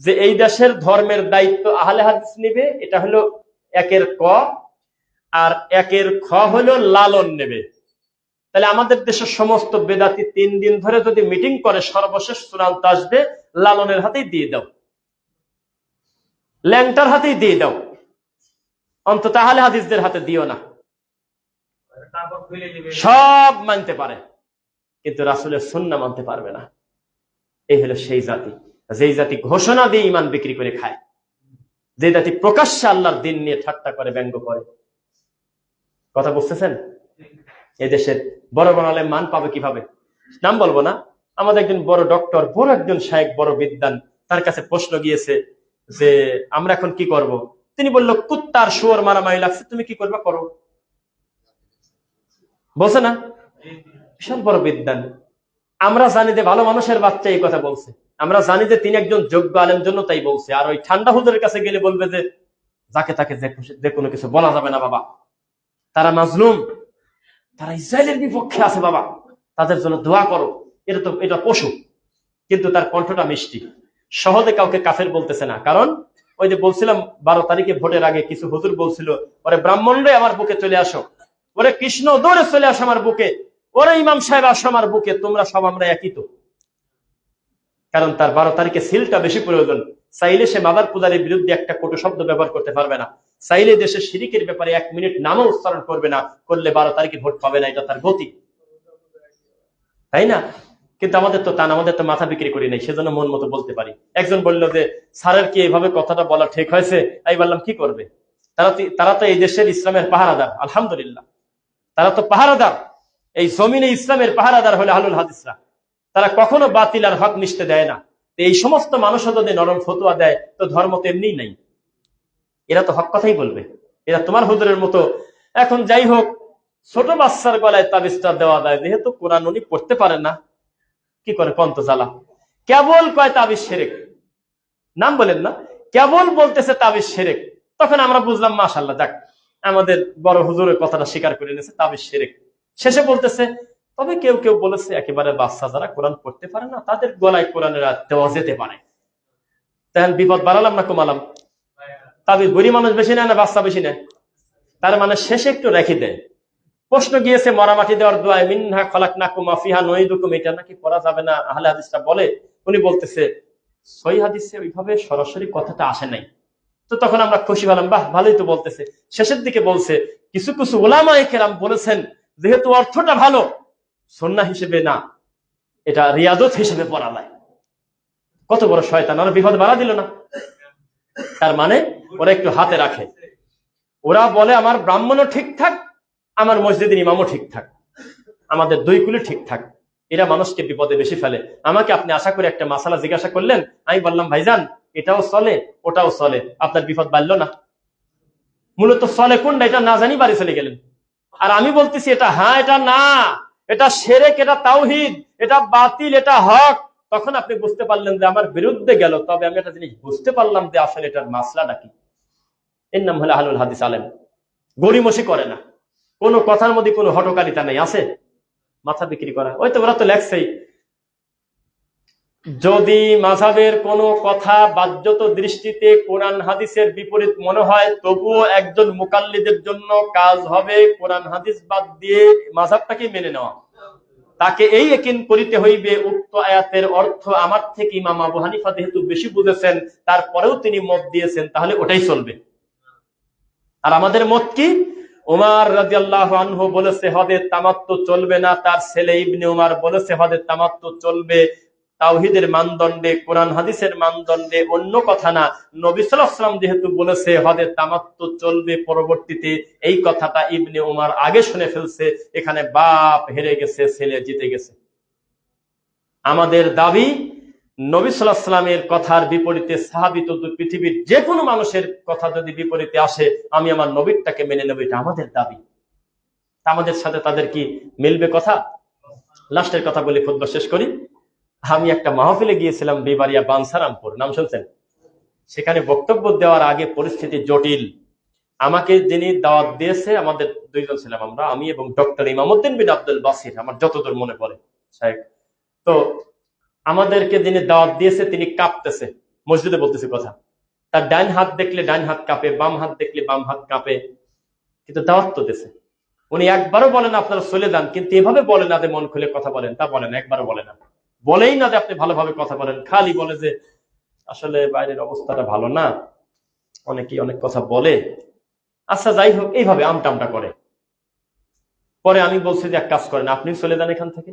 যে এই দেশের ধর্মের দায়িত্ব আহলে হাদিস নেবে, এটা হলো 1-এর ক, আর 1-এর খ হলো লালন নেবে, তাহলে আমাদের দেশের সমস্ত বেদাতি 3 দিন ধরে যদি মিটিং করে, সর্বশেষ চূড়ান্ত আসবে লালনের হাতেই দিয়ে দাও, ল্যাংটার হাতেই দিয়ে দাও, অন্তত আহলে হাদিসদের হাতে দিও না। সব মানতে পারে, কিন্তু রাসূলের সুন্নাহ মানতে পারবে না। এই হলো সেই জাতি, যেই জাতি ঘোষণা দিয়ে ইমান বিক্রি করে খায়, যে জাতি প্রকাশ্যে আল্লাহর দিন নিয়ে ঠাট্টা করে, ব্যঙ্গ করে। কথা বুঝতেছেন? এই দেশের বড় বড় আলেম মান পাবে কিভাবে? নাম বলবো না, আমাদের একজন বড় ডক্টর, বড় একজন শায়েখ, বড় বিদ্বান, তার কাছে প্রশ্ন গিয়েছে যে আমরা এখন কি করব? তিনি বলল, কুত্তার শুয়োর মারামারি লাগছে, তুমি কি করবে করো। বলছে না? বিশাল বড় বিদ্বান। আমরা জানি যে ভালো মানুষের বাচ্চা এই কথা বলছে, আমরা জানি যে তিনি একজন যোগ্য আলেম, জন্য তাই বলছে। আর ওই ঠান্ডা হুজুরের কাছে গেলে বলবে যে যাকে তাকে যে কোনো কিছু বলা যাবে না বাবা, তারা মাজলুম, তারা ইসরায়েলের বিপক্ষে আছে বাবা, তাদের জন্য দোয়া করো, এটা পশু। কিন্তু তার কণ্ঠটা মিষ্টি, সহজে কাউকে কাফের বলতেছে না। কারণ ওই যে বলছিলাম 12 তারিখে ভোটের আগে কিছু হুজুর বলছিল, ওরে ব্রাহ্মণরে আমার বুকে চলে আসো, ওরে কৃষ্ণ দৌড়ে চলে আসো আমার বুকে, ওরে ইমাম সাহেব আসো আমার বুকে, তোমরা সব আমরা একই তো। কারণ তার 12 তারিখে সিলটা বেশি প্রয়োজন। চাইলে সে মাদার পূজারের বিরুদ্ধে একটা কটু শব্দ ব্যবহার করতে পারবে না, চাইলে দেশের শিরিকের ব্যাপারে 1 মিনিট নামও উচ্চারণ করবে না, করলে 12 তারিখে ভোট পাবে না, এটা তার গতি, তাই না? কিন্তু আমাদের তো তা না, আমাদের তো মাথা বিক্রি করি নাই, সেজন্য মন মতো বলতে পারি। একজন বলল যে স্যারের কি এইভাবে কথাটা বলা ঠিক হয়েছে? আমি বললাম কি করবে, তারা তো এই দেশের ইসলামের পাহারাদার, আলহামদুলিল্লাহ, তারা তো পাহারাদার, এই জমিনে ইসলামের পাহারাদার হলে আহলুল হাদিসরা, তারা কখনো বাতিল আর হক মিশতে দেয় না। এই সমস্ত মানুষও যদি নরম ফতোয়া দেয়, তো ধর্ম তো এমনি নাই, এরা তো হক কথাই বলবে। এরা তোমার হুজুরের মতো। এখন যাই হোক, ছোট বাচ্চার গলায় তাবিজটা দেওয়া দেয়, যেহেতু কোরআন উনি পড়তে পারেন না, কি করে কন্ত জ্বালা, কেবল কয় তাবিজ শিরক, নাম বলেন না, কেবল বলতেছে তাবিজ শিরক। তখন আমরা বুঝলাম মাশাআল্লাহ, যাক আমাদের বড় হুজুরের কথাটা স্বীকার করে নিয়েছে, তাবিজ শিরক। শেষে বলতেছে, তবে কেউ কেউ বলেছে একেবারে বাচ্চা যারা কোরআন পড়তে পারে না, তাদের গলায় কোরআনের দেওয়া যেতে পারে। তখন বিপদ বাড়ালাম না কমালাম? তাবিজ বুড়ি মানুষ বেশি নেয় না বাচ্চা বেশি নেয়? তার মানে শেষে একটু রেখে দেয়। প্রশ্ন গিয়েছে মরামাটি দেওয়ার দোয়ায়, মিনহা খলাকনাকুম ওয়া ফিহা নুঈদুকুম, এটা নাকি পড়া যাবে না, আহলে হাদিসরা বলে। উনি বলতেছে সহিহ হাদিসে ওইভাবে সরাসরি কথাটা আসে নাই। তো তখন আমরা খুশি হলাম, বাহ ভালোই তো বলতেছে। শেষের দিকে বলছে কিছু কিছু উলামায়ে কেরাম বলেছেন যেহেতু অর্থটা ভালো, সুন্নাহ হিসেবে না, এটা রিয়াদত হিসেবে পড়া যায়। কত বড় শয়তান, আর বিপদ বাড়া দিল না। তার মানে ওরা একটু হাতে রাখে, ওরা বলে আমার ব্রাহ্মণও ঠিকঠাক, আমার মসজিদের ইমামও ঠিকঠাক, আমাদের 2 কুলি ঠিকঠাক। এরা মানুষকে বিপদে বেশি ফেলে। আমাকে আপনি আশা করে একটা মাসালা জিজ্ঞাসা করলেন, আমি বললাম ভাইজান এটাও চলে ওটাও চলে, আপনার বিপদ বাড়লো না? মূলত চলে কোনটা এটা না জানি বাড়ি চলে গেলেন। আর আমি বলতেছি এটা হ্যাঁ, এটা না, এটা শিরক, এটা তাওহীদ, এটা বাতিল, এটা হক। তখন আপনি বুঝতে পারলেন যে আমার বিরুদ্ধে গেল, তবে আমি একটা জিনিস বুঝতে পারলাম যে আসলে এটার মাসলাটা কি। এর নাম হলো আহলুল হাদিস আলেম। গড়িমসি করে না, কোনো কথার মধ্যে কোনো হটকারিতা নেই, আছে মাথা বিক্রি করা। ওই তো ওরা তো লেখছেই, যদি মাযহাবের কোনো কথা বাহ্যত দৃষ্টিতে কোরআন হাদিসের বিপরীত মনে হয়, তবুও একজন মুকাল্লিদের জন্য কাজ হবে কোরআন হাদিস বাদ দিয়ে মাযহাবটাকে মেনে নেওয়া। তাকে এই ইয়াকিন করিতে হইবে উক্ত আয়াতের অর্থ আমার থেকে ইমাম আবু হানিফা যেহেতু বেশি বুঝেছেন, তারপরেও তিনি মত দিয়েছেন, তাহলে ওটাই চলবে। আর আমাদের মত কি? উমর রাদিয়াল্লাহু আনহু বলেছে হদে তামাত্তু চলবে না, তার ছেলে ইবনে উমর বলেছে হদে তামাত্তু চলবে, তাওহীদের মানদণ্ডে, কোরআন হাদিসের মানদণ্ডে, অন্য কথা না। নবী সাল্লাল্লাহু আলাইহি ওয়াসাল্লাম যেহেতু বলেছে হদে তামাত্তু চলবে পরবর্তীতে, এই কথাটা ইবনে উমর আগে শুনে ফেলছে। এখানে বাপ হেরে গেছে, ছেলে জিতে গেছে। আমাদের দাবি, নবী সাল্লাল্লাহু আলাইহি ওয়াসাল্লামের কথার বিপরীতে সাহাবী তো পৃথিবীর যে কোনো মানুষের কথা যদি বিপরীতে আসে, আমি আমার নবীরটাকে মেনে নেব, এটা আমাদের দাবি। আমাদের সাথে তাদের কি মিলবে কথা? লাস্টের কথা বলি, খুতবা শেষ করি। আমি একটা মাহফিলে গিয়েছিলাম বিবারিয়া বানসারামপুর, নাম শুনছেন? সেখানে বক্তব্য দেওয়ার আগে পরিস্থিতি জটিল। আমাকে যিনি দাওয়াত দিয়েছে, আমাদের দুইজন ছিলাম আমরা, আমি এবং ডক্টর ইমামউদ্দিন বিন আব্দুল বাসির, আমার যতদূর মনে পড়ে শাইখ। তো আমাদেরকে যিনি দাওয়াত দিয়েছে তিনি কাঁপতেছে, মসজিদে বলতেছে কথা। তার ডান হাত দেখলে ডান হাত কাঁপে, বাম হাত দেখলে বাম হাত কাঁপে, কিন্তু দাওয়াত তো দিয়েছে। উনি একবারও বলেন আপনারা চলে যান, কিন্তু এভাবে বলে না যে মন খুলে কথা বলেন, তা বলেন, একবারও বলে না। বলেই না যে আপনি ভালোভাবে কথা বলেন, খালি বলে যে আসলে বাইরের অবস্থাটা ভালো না, অনেকেই অনেক কথা বলে, আচ্ছা যাই হোক, এইভাবে আমটামটা করে। পরে আমি বলছি যে এক কাজ করেন, আপনি চলে যান এখান থেকে,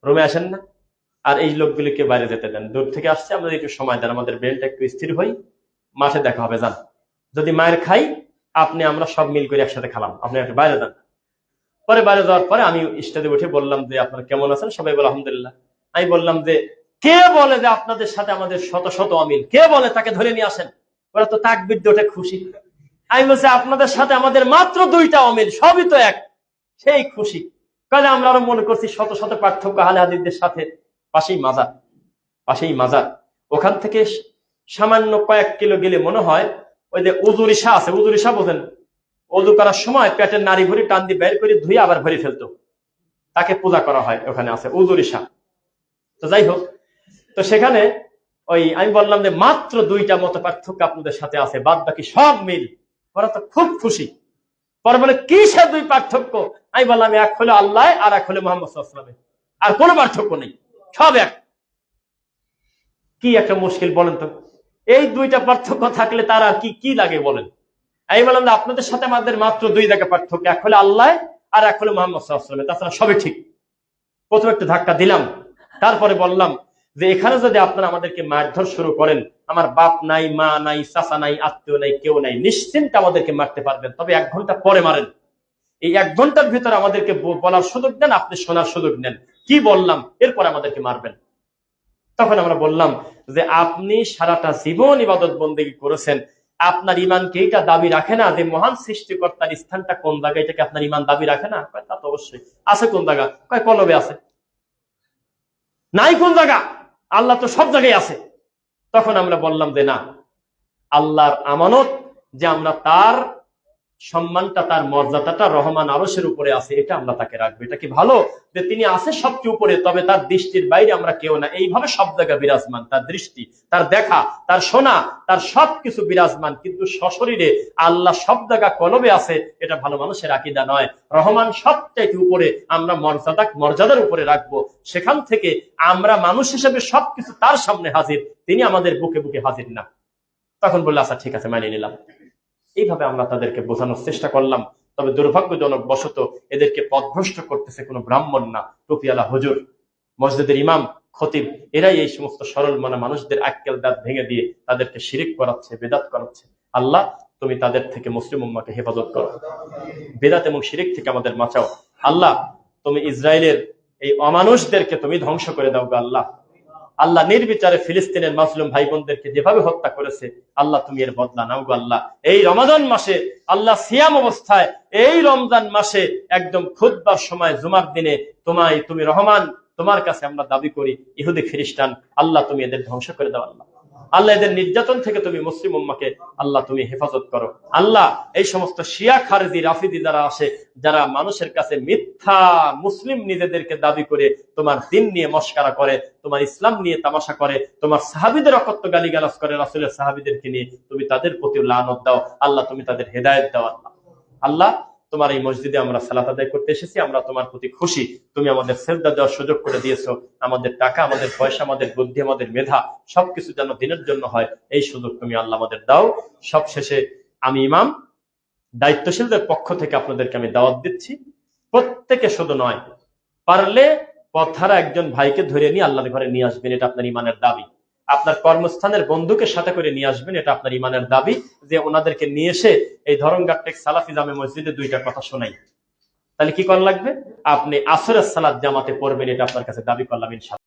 রুমে আসেন না, আর এই লোকগুলিকে বাইরে যেতে দেন, দূর থেকে আসছে, আমাদের একটু সময় দেন, আমাদের ব্রেনটা একটু স্থির হই, মাঠে দেখা হবে, যান। যদি মায়ের খাই, আপনি আমরা সব মিল করে একসাথে খেলাম, আপনি একটু বাইরে যান। পরে বাইরে যাওয়ার পরে আমি স্টেজে উঠে বললাম যে আপনারা কেমন আছেন? সবাই বলে আলহামদুলিল্লাহ। আমি বললাম যে কে বলে যে আপনাদের সাথে আমাদের শত শত অমিল, কে বলে, তাকে ধরে নিয়ে আসেন। ওরা তো তাকবীর দিয়ে ওঠে খুশি। আমি বলছি আপনাদের সাথে আমাদের মাত্র 2টা অমিল, সবই তো এক, সেই খুশি। কাজে আমরা আরো মনে করছি শত শত পার্থক্য আহলে হাদিসদের সাথে। পাশেই মাজার, পাশেই মাজার, ওখান থেকে সামান্য কয়েক কিলো গেলে মনে হয় ওই যে উজুরিসা আছে, উজুরিসা বোঝেন? অজু করার সময় পেটের নাড়ি ভরি টান দিয়ে বের করে ধুয়ে আবার ভরে ফেলতো, তাকে পূজা করা হয়, ওখানে আছে উজুরিসা। তো যাই হোক, তো সেখানে ওই আমি বললাম যে মাত্র 2টা মত পার্থক্য আপনাদের সাথে আছে, বাদ বাকি সব মিল। ওরা তো খুব খুশি। পরে বলে কি সে 2 পার্থক্য? আমি বললাম এক হলো আল্লাহ আর এক হলো মুহাম্মদ সাল্লাল্লাহু আলাইহি ওয়াসাল্লাম, আর কোনো পার্থক্য নেই, সব এক। কি একটা মুশকিল বলেন তো, এই 2টা পার্থক্য থাকলে তার আর কি কি লাগে বলেন? আমি বললাম যে আপনাদের সাথে আমাদের মাত্র 2 জায়গা পার্থক্য, এক হলো আল্লাহ আর এক হলো মুহাম্মদ সাল্লাল্লাহু আলাইহি ওয়াসাল্লাম, তাছাড়া সবই ঠিক। প্রথমে একটু ধাক্কা দিলাম, তারপরে বললাম যে এখানে যদি আপনারা আমাদেরকে মারধর শুরু করেন, আমার বাপ নাই, মা নাই, চাচা নাই, আত্মীয় নাই, কেউ নাই, নিশ্চিন্তে আমাদেরকে মারতে পারবেন, তবে 1 ঘন্টা পরে মারেন। এই 1 ঘন্টার ভিতরে আমাদেরকে বলার সুযোগ দেন, আপনি শোনার সুযোগ নেন, কি বললাম, এরপর আমাদেরকে মারবেন। তখন আমরা বললাম যে আপনি সারাটা জীবন ইবাদত বন্দেগী করেছেন, আপনার ইমানকে এইটা দাবি রাখে না যে মহান সৃষ্টিকর্তার স্থানটা কোন জায়গায়, এটাকে আপনার ইমান দাবি রাখে না? তা তো অবশ্যই আছে। কোন জায়গা? কলবে আছে। নাই কোন জায়গা? আল্লাহ তো সব জায়গায় আছে। তখন আমরা বললাম যে না, আল্লাহর আমানত যে আমরা তার সম্মানটা, তার মর্যাদাটা রহমান আরশের উপরে আছে, এটা আমরা তাকে রাখবো। এটা কি ভালো যে তিনি আছে সবচেয়ে উপরে, তবে তার দৃষ্টির বাইরে আমরা কেউ না, এইভাবে সব জায়গায় বিরাজমান, তার দৃষ্টি, তার দেখা, তার শোনা, তার সবকিছু বিরাজমান, কিন্তু সশরীরে আল্লাহ সব জায়গা কলবে আছে, এটা ভালো মানুষের আকীদা নয়। রহমান সবচাইতে উপরে, আমরা মর্যাদার উপরে রাখবো। সেখান থেকে আমরা মানুষ হিসেবে সবকিছু তার সামনে হাজির, তিনি আমাদের বুকে বুকে হাজির না। তখন বললো আচ্ছা ঠিক আছে, মানিয়ে নিলাম। এইভাবে আমরা তাদেরকে বোঝানোর চেষ্টা করলাম। তবে দুর্ভাগ্যজনক বশত এদেরকে পথভ্রষ্ট করতেছে কোনো ব্রাহ্মণ না, টুপিওয়ালা হুজুর, মসজিদের ইমাম, খতিব, এরাই এই সমস্ত সরল মনা মানুষদের আক্কেল দাঁত ভেঙে দিয়ে তাদেরকে শিরিক করাচ্ছে, বেদাত করাচ্ছে। আল্লাহ তুমি তাদের থেকে মুসলিম উম্মাহকে হেফাজত করো, বেদাত এবং শিরিক থেকে আমাদের বাঁচাও। আল্লাহ তুমি ইসরায়েলের এই অমানুষদেরকে তুমি ধ্বংস করে দাও গো আল্লাহ। আল্লাহ নির্বিচারে ফিলিস্তিনের মাসলুম ভাই বোনদেরকে যেভাবে হত্যা করেছে, আল্লাহ তুমি এর বদলা নাও গো আল্লাহ। এই রমাদান মাসে আল্লাহ সিয়াম অবস্থায়, এই রমজান মাসে একদম খুতবার সময় জুমার দিনে তুমি রহমান, তোমার কাছে আমরা দাবি করি, ইহুদি খ্রিস্টান, আল্লাহ তুমি এদের ধ্বংস করে দাও আল্লাহ। আল্লাহ এদের নির্যাতন থেকে তুমি মুসলিম উম্মাকে আল্লাহ তুমি হেফাজত করো আল্লাহ। এই সমস্ত শিয়া খারেজি রাফিদি যারা আসে, যারা মানুষের কাছে মিথ্যা মুসলিম নিজেদেরকে দাবি করে তোমার দিন নিয়ে মস্কারা করে, তোমার ইসলাম নিয়ে তামাশা করে, তোমার সাহাবীদের অকথ্য গালিগালাজ করে, রাসূলের সাহাবীদেরকে নিয়ে তুমি তাদের প্রতি লানত দাও আল্লাহ, তুমি তাদের হেদায়েত দাও আল্লাহ। আল্লাহ তোমার এই মসজিদে আমরা সালাত আদায় করতে এসেছি, আমরা তোমার প্রতি খুশি, তুমি আমাদের সেজদা দেওয়ার সুযোগ করে দিয়েছো, আমাদের টাকা, আমাদের পয়সা, আমাদের বুদ্ধি, আমাদের মেধা সবকিছু যেন দিনের জন্য হয়, এই সুযোগ তুমি আল্লাহ আমাদের দাও। সব শেষে আমি ইমাম দায়িত্বশীলদের পক্ষ থেকে আপনাদেরকে আমি দাওয়াত দিচ্ছি, প্রত্যেকে শুধু নয়, পারলে পথহারা একজন ভাইকে ধরে নিয়ে আল্লাহর ঘরে নিয়ে আসবেন, এটা আপনার ইমানের দাবি। আপনার কর্মস্থানের বন্ধুকে সাথে করে নিয়ে আসবেন, এটা আপনার ইমানের দাবি, যে ওনাদেরকে নিয়ে এসে এই ধরমঘাট সালাফি জামে মসজিদে দুইটা কথা শোনাই। তাহলে কি করা লাগবে? আপনি আসরের সালাত জামাতে পড়বেন, এটা আপনার কাছে দাবি করলাম ইনশাআল্লাহ।